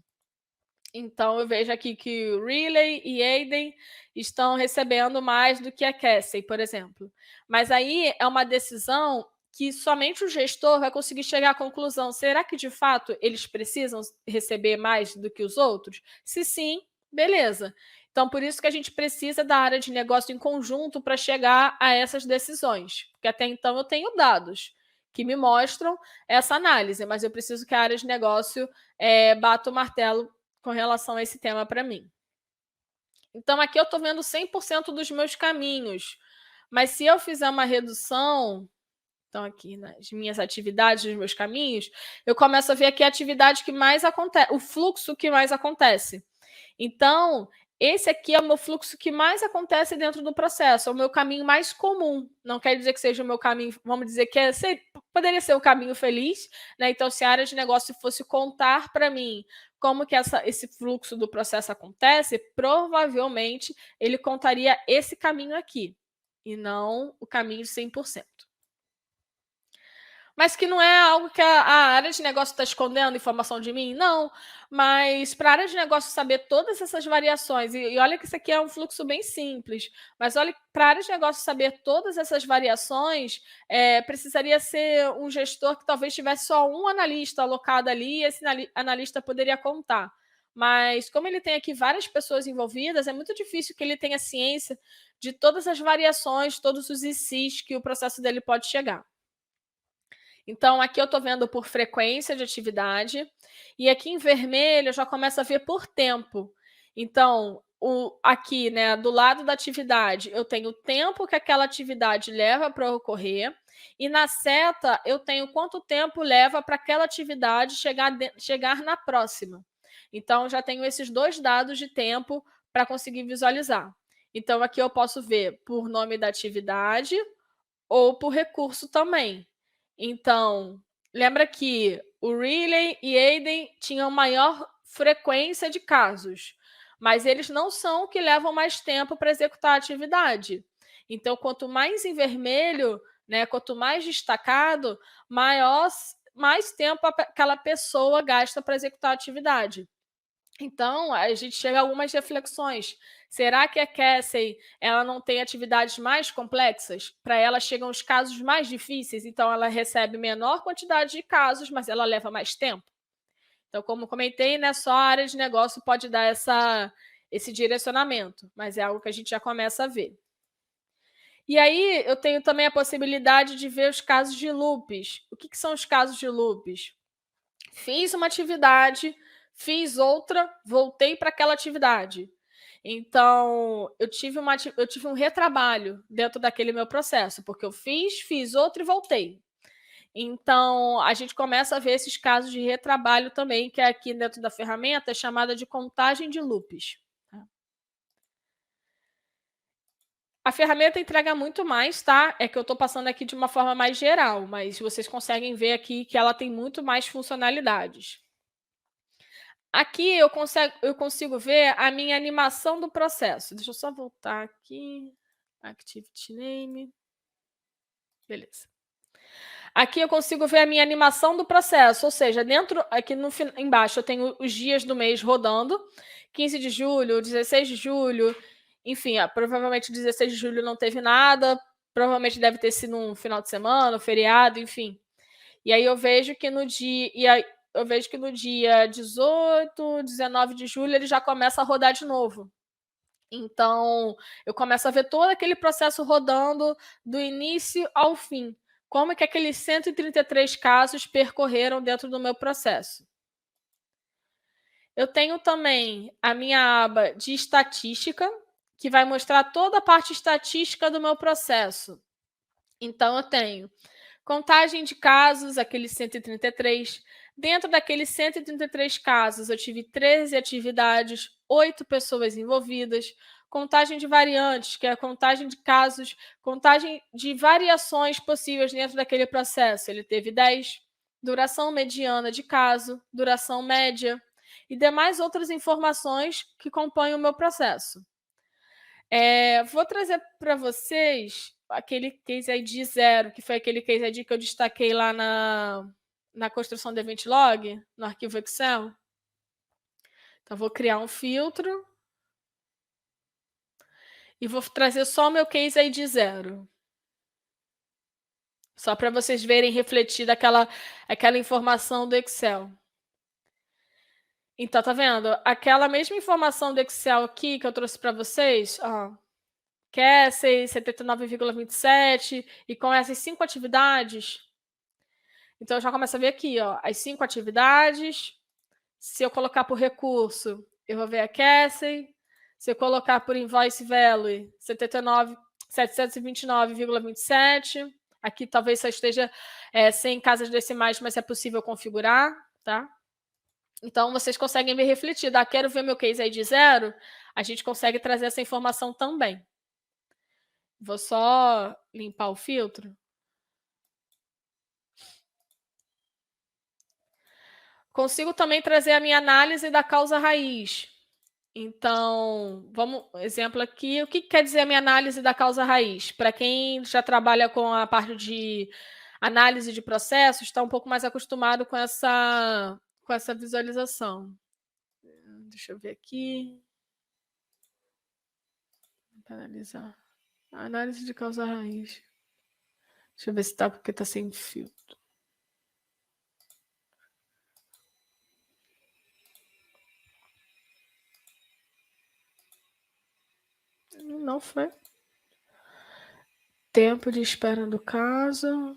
Então, eu vejo aqui que o Riley e Aiden estão recebendo mais do que a Cassie, por exemplo. Mas aí é uma decisão que somente o gestor vai conseguir chegar à conclusão. Será que, de fato, eles precisam receber mais do que os outros? Se sim, beleza. Então, por isso que a gente precisa da área de negócio em conjunto para chegar a essas decisões. Porque até então eu tenho dados que me mostram essa análise, mas eu preciso que a área de negócio bata o martelo com relação a esse tema para mim. Então, aqui eu estou vendo 100% dos meus caminhos, mas se eu fizer uma redução, então aqui nas minhas atividades, nos meus caminhos, eu começo a ver aqui a atividade que mais acontece, o fluxo que mais acontece. Então, esse aqui é o meu fluxo que mais acontece dentro do processo, é o meu caminho mais comum. Não quer dizer que seja o meu caminho, vamos dizer que poderia ser o caminho feliz, né? Então, se a área de negócio fosse contar para mim como que esse fluxo do processo acontece, provavelmente ele contaria esse caminho aqui, e não o caminho de 100%. Mas que não é algo que a área de negócio está escondendo informação de mim? Não, mas para a área de negócio saber todas essas variações, e olha que isso aqui é um fluxo bem simples, mas olha, para a área de negócio saber todas essas variações, precisaria ser um gestor que talvez tivesse só um analista alocado ali, e esse analista poderia contar. Mas como ele tem aqui várias pessoas envolvidas, é muito difícil que ele tenha ciência de todas as variações, todos os ICs que o processo dele pode chegar. Então, aqui eu estou vendo por frequência de atividade, e aqui em vermelho eu já começo a ver por tempo. Então, aqui, né, do lado da atividade, eu tenho o tempo que aquela atividade leva para ocorrer, e na seta eu tenho quanto tempo leva para aquela atividade chegar na próxima. Então, já tenho esses dois dados de tempo para conseguir visualizar. Então, aqui eu posso ver por nome da atividade ou por recurso também. Então, lembra que o Riley e Aiden tinham maior frequência de casos, mas eles não são o que levam mais tempo para executar a atividade. Então, quanto mais em vermelho, né, quanto mais destacado, mais tempo aquela pessoa gasta para executar a atividade. Então, a gente chega a algumas reflexões. Será que a Cassie ela não tem atividades mais complexas? Para ela chegam os casos mais difíceis, então ela recebe menor quantidade de casos, mas ela leva mais tempo? Então, como comentei, né, só a área de negócio pode dar esse direcionamento, mas é algo que a gente já começa a ver. E aí, eu tenho também a possibilidade de ver os casos de loops. O que são os casos de loops? Fiz uma atividade, fiz outra, voltei para aquela atividade. Então, eu tive um retrabalho dentro daquele meu processo, porque eu fiz outra e voltei. Então, a gente começa a ver esses casos de retrabalho também, que é aqui dentro da ferramenta, é chamada de contagem de loops. A ferramenta entrega muito mais, tá? É que eu estou passando aqui de uma forma mais geral, mas vocês conseguem ver aqui que ela tem muito mais funcionalidades. Aqui eu consigo ver a minha animação do processo. Deixa eu só voltar aqui. Activity Name. Beleza. Aqui eu consigo ver a minha animação do processo, ou seja, aqui embaixo eu tenho os dias do mês rodando, 15 de julho, 16 de julho, enfim, provavelmente 16 de julho não teve nada, provavelmente deve ter sido um final de semana, um feriado, enfim. E aí eu vejo que no dia 18, 19 de julho ele já começa a rodar de novo. Então, eu começo a ver todo aquele processo rodando do início ao fim. Como que aqueles 133 casos percorreram dentro do meu processo. Eu tenho também a minha aba de estatística, que vai mostrar toda a parte estatística do meu processo. Então, eu tenho contagem de casos, aqueles 133. Dentro daqueles 133 casos, eu tive 13 atividades, 8 pessoas envolvidas. contagem de variantes, que é a contagem de casos, contagem de variações possíveis dentro daquele processo. Ele teve 10, duração mediana de caso, duração média e demais outras informações que compõem o meu processo. Vou trazer para vocês aquele case ID 0, que foi aquele case ID que eu destaquei lá na construção do event log, no arquivo Excel. Então, vou criar um filtro e vou trazer só o meu case ID 0. Só para vocês verem refletida aquela informação do Excel. Então, tá vendo? Aquela mesma informação do Excel aqui que eu trouxe para vocês, ó, Casey, 79,27, e com essas 5 atividades. Então, eu já começo a ver aqui, ó, as 5 atividades. Se eu colocar por recurso, eu vou ver a Casey. Se eu colocar por invoice value, 729,27. Aqui talvez só esteja sem casas decimais, mas é possível configurar, tá? Então, vocês conseguem ver refletido. Quero ver meu case ID 0, a gente consegue trazer essa informação também. Vou só limpar o filtro. Consigo também trazer a minha análise da causa raiz. Então, exemplo aqui, o que quer dizer a minha análise da causa raiz? Para quem já trabalha com a parte de análise de processos, está um pouco mais acostumado com essa visualização. Deixa eu ver aqui. Para analisar. A análise de causa raiz. Deixa eu ver se está, porque está sem filtro. Não foi. Tempo de espera do caso.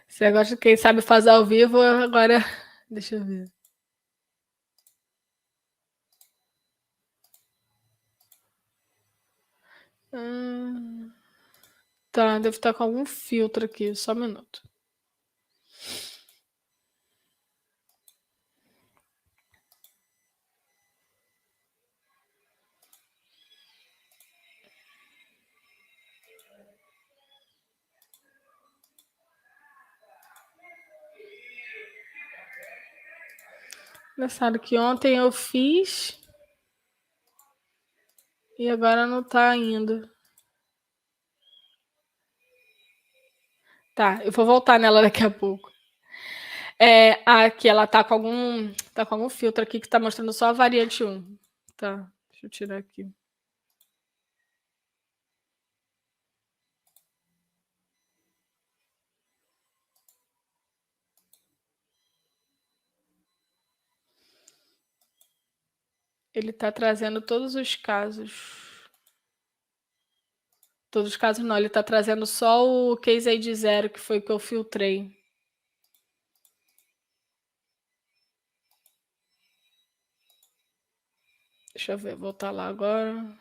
Esse negócio de quem sabe fazer ao vivo, agora... Deixa eu ver. Tá, deve estar com algum filtro aqui, só um minuto. Engraçado que ontem eu fiz e agora não tá indo. Tá, eu vou voltar nela daqui a pouco. Aqui ela tá com algum filtro aqui que tá mostrando só a variante 1. Tá, deixa eu tirar aqui. Ele tá trazendo todos os casos. Todos os casos não, ele tá trazendo só o case ID 0, que foi o que eu filtrei. Deixa eu ver, voltar lá agora.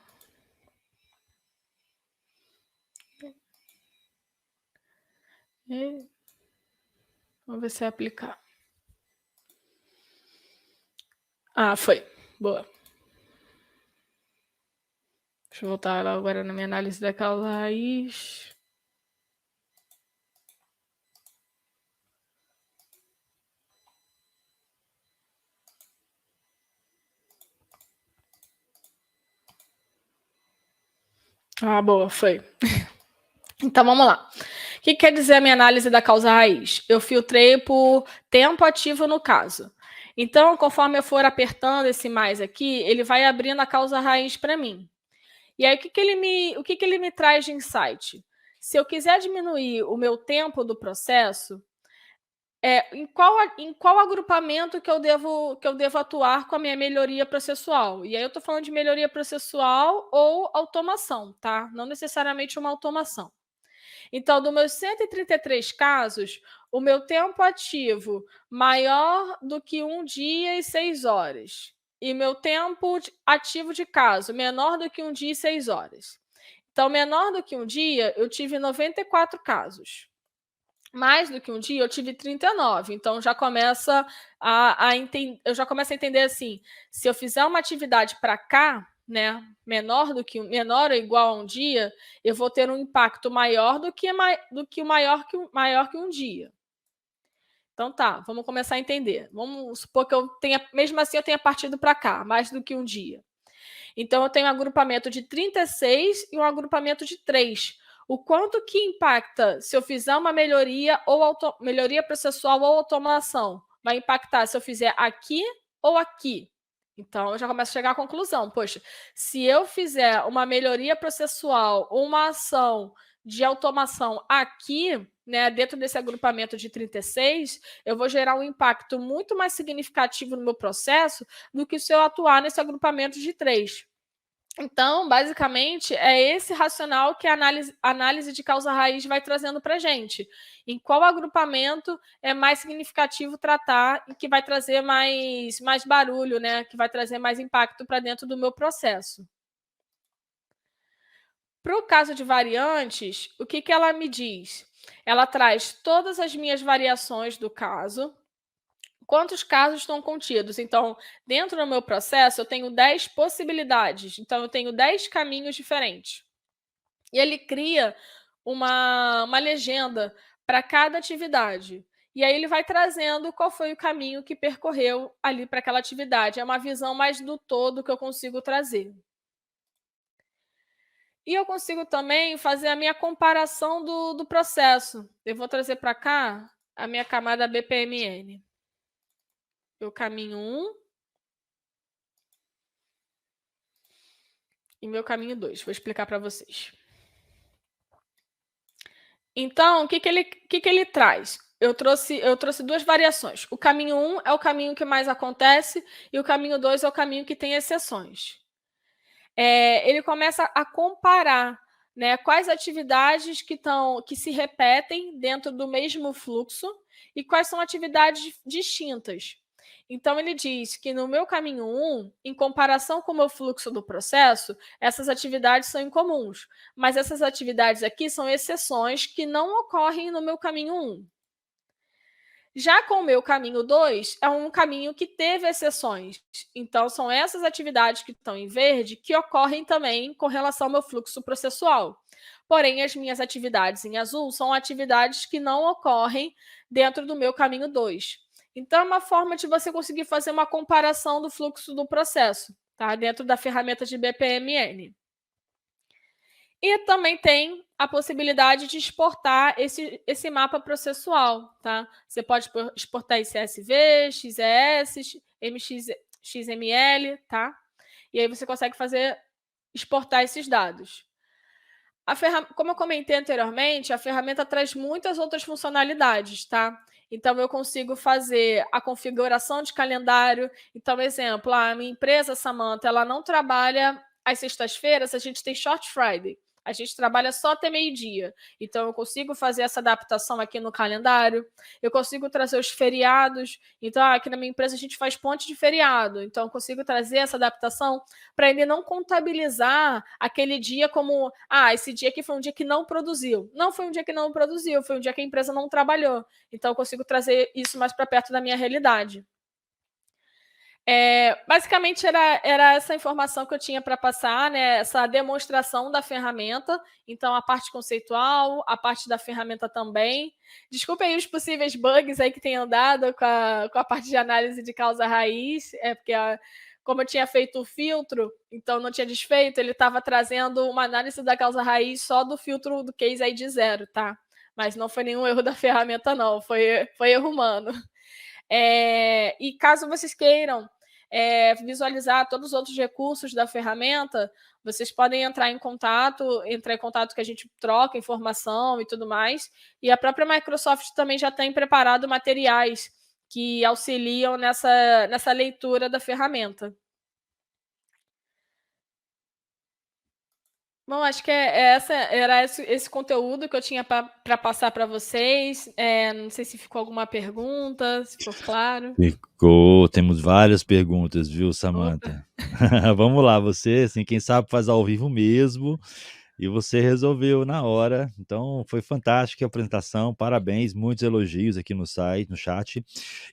Vamos ver se é aplicar. Foi. Boa. Deixa eu voltar lá agora na minha análise da causa raiz. Boa, foi. Então, vamos lá. O que quer dizer a minha análise da causa raiz? Eu filtrei por tempo ativo no caso. Então, conforme eu for apertando esse mais aqui, ele vai abrindo a causa raiz para mim. E aí, o que ele me traz de insight? Se eu quiser diminuir o meu tempo do processo, em qual agrupamento que eu devo atuar com a minha melhoria processual? E aí eu estou falando de melhoria processual ou automação, tá? Não necessariamente uma automação. Então, dos meus 133 casos, o meu tempo ativo maior do que 1 dia e 6 horas. E meu tempo ativo de caso menor do que 1 dia e 6 horas. Então, menor do que 1 dia, eu tive 94 casos. mais do que um dia, eu tive 39. Então, já começa eu já começo a entender assim, se eu fizer uma atividade para cá, né, menor ou igual a um dia, eu vou ter um impacto maior do que maior que um dia. Então tá, vamos começar a entender. Vamos supor que mesmo assim eu tenha partido para cá, mais do que um dia. Então eu tenho um agrupamento de 36 e um agrupamento de 3. O quanto que impacta se eu fizer uma melhoria melhoria processual ou automação? Vai impactar se eu fizer aqui ou aqui. Então eu já começo a chegar à conclusão. Poxa, se eu fizer uma melhoria processual ou uma ação de automação aqui, né, dentro desse agrupamento de 36, eu vou gerar um impacto muito mais significativo no meu processo do que se eu atuar nesse agrupamento de 3. Então, basicamente, é esse racional que a análise de causa-raiz vai trazendo para a gente. Em qual agrupamento é mais significativo tratar e que vai trazer mais barulho, né? Que vai trazer mais impacto para dentro do meu processo. Para o caso de variantes, o que ela me diz? Ela traz todas as minhas variações do caso, quantos casos estão contidos. Então, dentro do meu processo, eu tenho 10 possibilidades. Então, eu tenho 10 caminhos diferentes. E ele cria uma legenda para cada atividade. E aí ele vai trazendo qual foi o caminho que percorreu ali para aquela atividade. É uma visão mais do todo que eu consigo trazer. E eu consigo também fazer a minha comparação do processo. Eu vou trazer para cá a minha camada BPMN. Eu caminho 1 e meu caminho 2. Vou explicar para vocês. Então, o que ele traz? Eu trouxe duas variações. O caminho 1 é o caminho que mais acontece e o caminho 2 é o caminho que tem exceções. Ele começa a comparar, né, quais atividades que se repetem dentro do mesmo fluxo e quais são atividades distintas. Então, ele diz que no meu caminho 1, em comparação com o meu fluxo do processo, essas atividades são incomuns, mas essas atividades aqui são exceções que não ocorrem no meu caminho 1. Já com o meu caminho 2, é um caminho que teve exceções. Então, são essas atividades que estão em verde que ocorrem também com relação ao meu fluxo processual. Porém, as minhas atividades em azul são atividades que não ocorrem dentro do meu caminho 2. Então, é uma forma de você conseguir fazer uma comparação do fluxo do processo, tá? Dentro da ferramenta de BPMN. E também tem a possibilidade de exportar esse mapa processual, tá? Você pode exportar em CSV, XES, XML, tá? E aí você consegue exportar esses dados. Como eu comentei anteriormente, a ferramenta traz muitas outras funcionalidades, tá? Então, eu consigo fazer a configuração de calendário. Então, exemplo, a minha empresa, Samantha, ela não trabalha às sextas-feiras, a gente tem Short Friday. A gente trabalha só até meio-dia. Então, eu consigo fazer essa adaptação aqui no calendário. Eu consigo trazer os feriados. Então, aqui na minha empresa, a gente faz ponte de feriado. Então, eu consigo trazer essa adaptação para ele não contabilizar aquele dia como, esse dia aqui foi um dia que não produziu. Não foi um dia que não produziu, foi um dia que a empresa não trabalhou. Então, eu consigo trazer isso mais para perto da minha realidade. Basicamente, era essa informação que eu tinha para passar, né? Essa demonstração da ferramenta. Então, a parte conceitual, a parte da ferramenta também. Desculpem aí os possíveis bugs aí que tenham dado com a parte de análise de causa raiz, porque como eu tinha feito o filtro, então não tinha desfeito, ele estava trazendo uma análise da causa raiz só do filtro do case ID 0, tá? Mas não foi nenhum erro da ferramenta, não. Foi erro humano. E caso vocês queiram visualizar todos os outros recursos da ferramenta, vocês podem entrar em contato que a gente troca informação e tudo mais. E a própria Microsoft também já tem preparado materiais que auxiliam nessa leitura da ferramenta. Bom, acho que era esse conteúdo que eu tinha para passar para vocês. Não sei se ficou alguma pergunta, se ficou claro. Ficou. Temos várias perguntas, viu, Samantha? Vamos lá, você, assim, quem sabe faz ao vivo mesmo. E você resolveu na hora, então foi fantástica a apresentação, parabéns, muitos elogios aqui no site, no chat.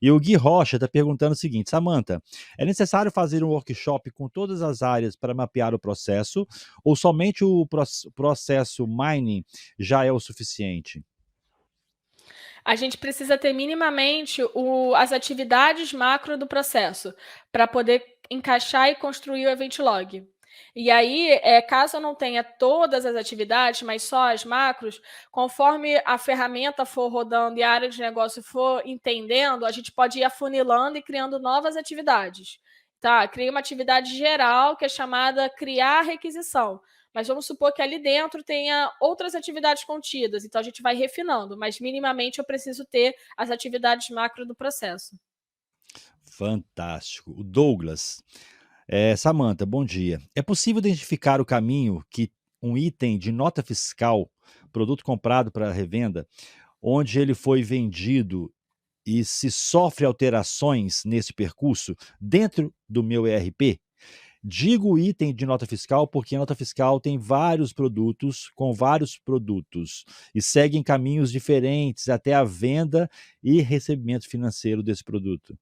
E o Gui Rocha está perguntando o seguinte: Samantha, é necessário fazer um workshop com todas as áreas para mapear o processo, ou somente o processo mining já é o suficiente? A gente precisa ter minimamente as atividades macro do processo para poder encaixar e construir o event log. E aí, caso eu não tenha todas as atividades, mas só as macros, conforme a ferramenta for rodando e a área de negócio for entendendo, a gente pode ir afunilando e criando novas atividades. Tá? Cria uma atividade geral que é chamada criar requisição. Mas vamos supor que ali dentro tenha outras atividades contidas, então a gente vai refinando, mas minimamente eu preciso ter as atividades macro do processo. Fantástico. O Douglas. Samantha, bom dia. É possível identificar o caminho que um item de nota fiscal, produto comprado para revenda, onde ele foi vendido e se sofre alterações nesse percurso dentro do meu ERP? Digo item de nota fiscal porque a nota fiscal tem vários produtos com vários produtos e seguem caminhos diferentes até a venda e recebimento financeiro desse produto.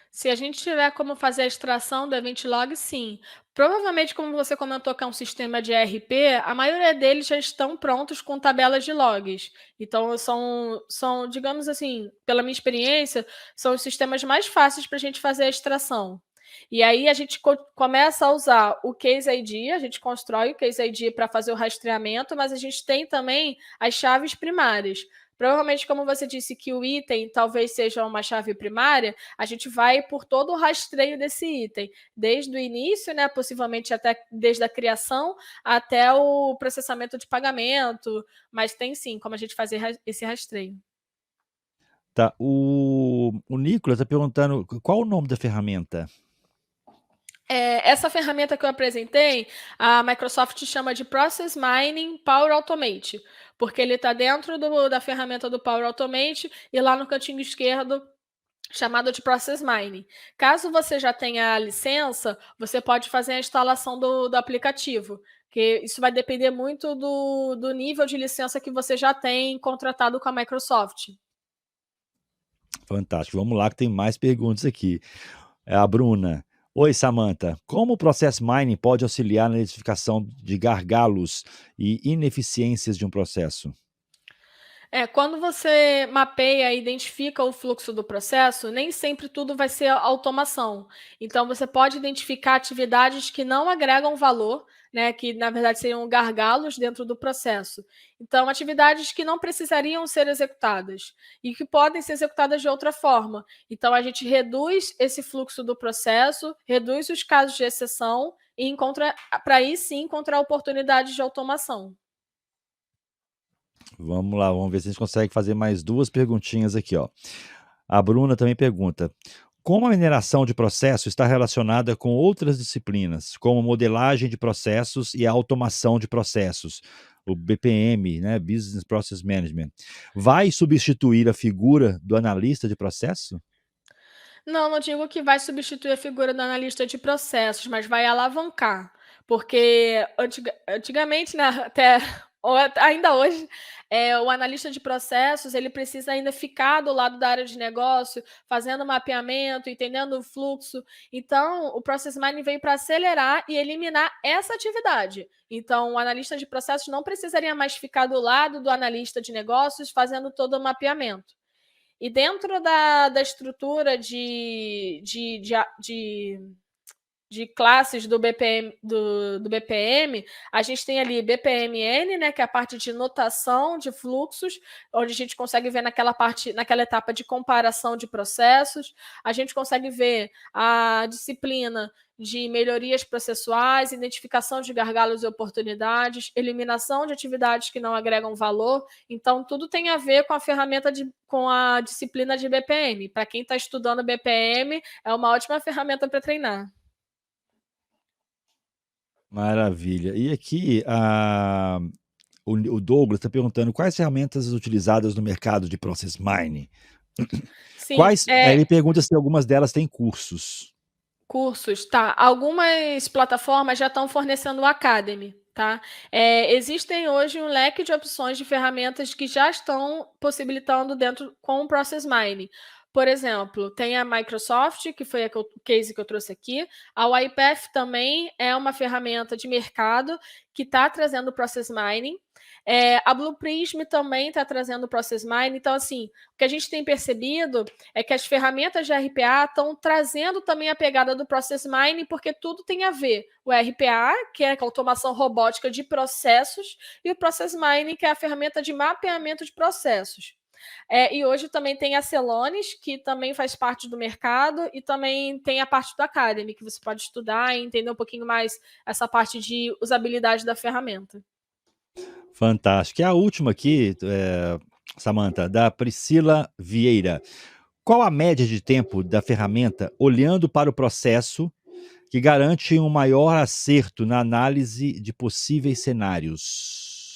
Se a gente tiver como fazer a extração do event log, sim. Provavelmente, como você comentou que é um sistema de ERP, a maioria deles já estão prontos com tabelas de logs. Então, são, digamos assim, pela minha experiência, são os sistemas mais fáceis para a gente fazer a extração. E aí a gente começa a usar o Case ID, a gente constrói o Case ID para fazer o rastreamento, mas a gente tem também as chaves primárias. Provavelmente, como você disse que o item talvez seja uma chave primária, a gente vai por todo o rastreio desse item, desde o início, né, possivelmente até desde a criação até o processamento de pagamento, mas tem sim como a gente fazer esse rastreio. Tá, o Nicolas está perguntando qual o nome da ferramenta? Essa ferramenta que eu apresentei, a Microsoft chama de Process Mining Power Automate, porque ele está dentro da ferramenta do Power Automate e lá no cantinho esquerdo chamado de Process Mining. Caso você já tenha a licença, você pode fazer a instalação do aplicativo, que isso vai depender muito do nível de licença que você já tem contratado com a Microsoft. Fantástico, vamos lá que tem mais perguntas aqui. É a Bruna. Oi, Samantha. Como o Process Mining pode auxiliar na identificação de gargalos e ineficiências de um processo? Quando você mapeia e identifica o fluxo do processo, nem sempre tudo vai ser automação. Então, você pode identificar atividades que não agregam valor, né, que na verdade seriam gargalos dentro do processo. Então, atividades que não precisariam ser executadas e que podem ser executadas de outra forma. Então, a gente reduz esse fluxo do processo, reduz os casos de exceção e encontra, para aí sim, encontrar oportunidades de automação. Vamos lá, vamos ver se a gente consegue fazer mais duas perguntinhas aqui, ó. A Bruna também pergunta: como a mineração de processo está relacionada com outras disciplinas, como modelagem de processos e a automação de processos, o BPM, né, Business Process Management, vai substituir a figura do analista de processo? Não, não digo que vai substituir a figura do analista de processos, mas vai alavancar, porque antigamente, né, até ou ainda hoje, o analista de processos, ele precisa ainda ficar do lado da área de negócio, fazendo mapeamento, entendendo o fluxo. Então, o Process Mining veio para acelerar e eliminar essa atividade. Então, o analista de processos não precisaria mais ficar do lado do analista de negócios fazendo todo o mapeamento. E dentro da estrutura de classes do BPM, do BPM, a gente tem ali BPMN, né, que é a parte de notação de fluxos, onde a gente consegue ver naquela etapa de comparação de processos. A gente consegue ver a disciplina de melhorias processuais, identificação de gargalos e oportunidades, eliminação de atividades que não agregam valor. Então, tudo tem a ver com a ferramenta com a disciplina de BPM. Para quem está estudando BPM, é uma ótima ferramenta para treinar. Maravilha. E aqui o Douglas está perguntando quais ferramentas utilizadas no mercado de Process Mining. Sim, Ele pergunta se algumas delas têm cursos. Cursos, tá. Algumas plataformas já estão fornecendo o Academy, tá. Existem hoje um leque de opções de ferramentas que já estão possibilitando dentro com o Process Mining. Por exemplo, tem a Microsoft, que foi o case que eu trouxe aqui, a UiPath também é uma ferramenta de mercado que está trazendo o Process Mining, a Blue Prism também está trazendo o Process Mining. Então, assim, o que a gente tem percebido é que as ferramentas de RPA estão trazendo também a pegada do Process Mining, porque tudo tem a ver. O RPA, que é a automação robótica de processos, e o Process Mining, que é a ferramenta de mapeamento de processos. E hoje também tem a Celonis, que também faz parte do mercado, e também tem a parte do Academy, que você pode estudar e entender um pouquinho mais essa parte de usabilidade da ferramenta. Fantástico. E a última aqui, Samantha, da Priscila Vieira. Qual a média de tempo da ferramenta olhando para o processo que garante um maior acerto na análise de possíveis cenários?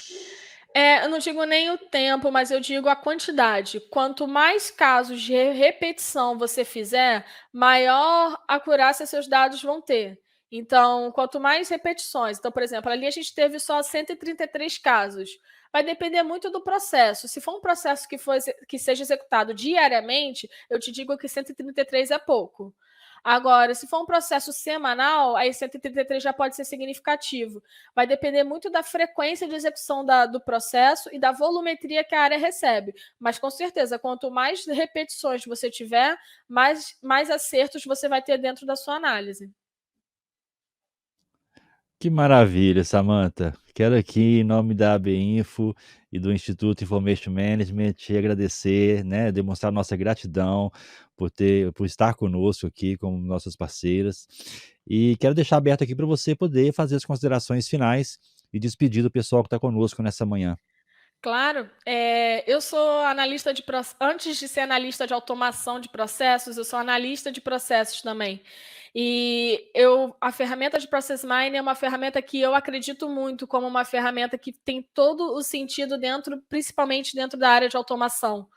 Eu não digo nem o tempo, mas eu digo a quantidade. Quanto mais casos de repetição você fizer, maior acurácia seus dados vão ter. Então, quanto mais repetições. Então, por exemplo, ali a gente teve só 133 casos. Vai depender muito do processo. Se for um processo que seja executado diariamente, eu te digo que 133 é pouco. Agora, se for um processo semanal, aí 133 já pode ser significativo. Vai depender muito da frequência de execução do processo e da volumetria que a área recebe. Mas, com certeza, quanto mais repetições você tiver, mais acertos você vai ter dentro da sua análise. Que maravilha, Samantha. Quero aqui, em nome da AB Info e do Instituto Information Management, te agradecer, né, demonstrar nossa gratidão por estar conosco aqui como nossas parceiras. E quero deixar aberto aqui para você poder fazer as considerações finais e despedir do pessoal que está conosco nessa manhã. Claro, eu sou analista de antes de ser analista de automação de processos, eu sou analista de processos também. E a ferramenta de Process Mining é uma ferramenta que eu acredito muito como uma ferramenta que tem todo o sentido dentro, principalmente dentro da área de automação.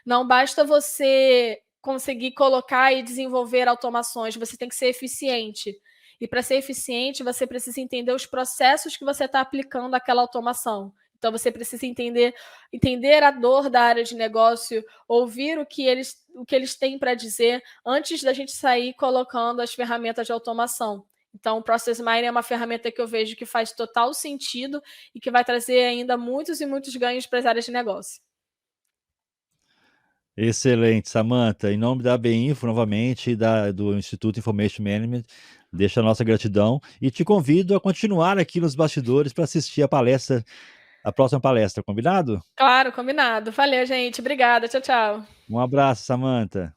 Não basta você conseguir colocar e desenvolver automações, você tem que ser eficiente. E para ser eficiente, você precisa entender os processos que você está aplicando àquela automação. Então, você precisa entender a dor da área de negócio, ouvir o que eles têm para dizer antes da gente sair colocando as ferramentas de automação. Então, o Process Mining é uma ferramenta que eu vejo que faz total sentido e que vai trazer ainda muitos e muitos ganhos para as áreas de negócio. Excelente, Samantha. Em nome da AB Info, novamente, e do Instituto Information Management, deixa a nossa gratidão e te convido a continuar aqui nos bastidores para assistir a próxima palestra, combinado? Claro, combinado. Valeu, gente. Obrigada. Tchau, tchau. Um abraço, Samantha.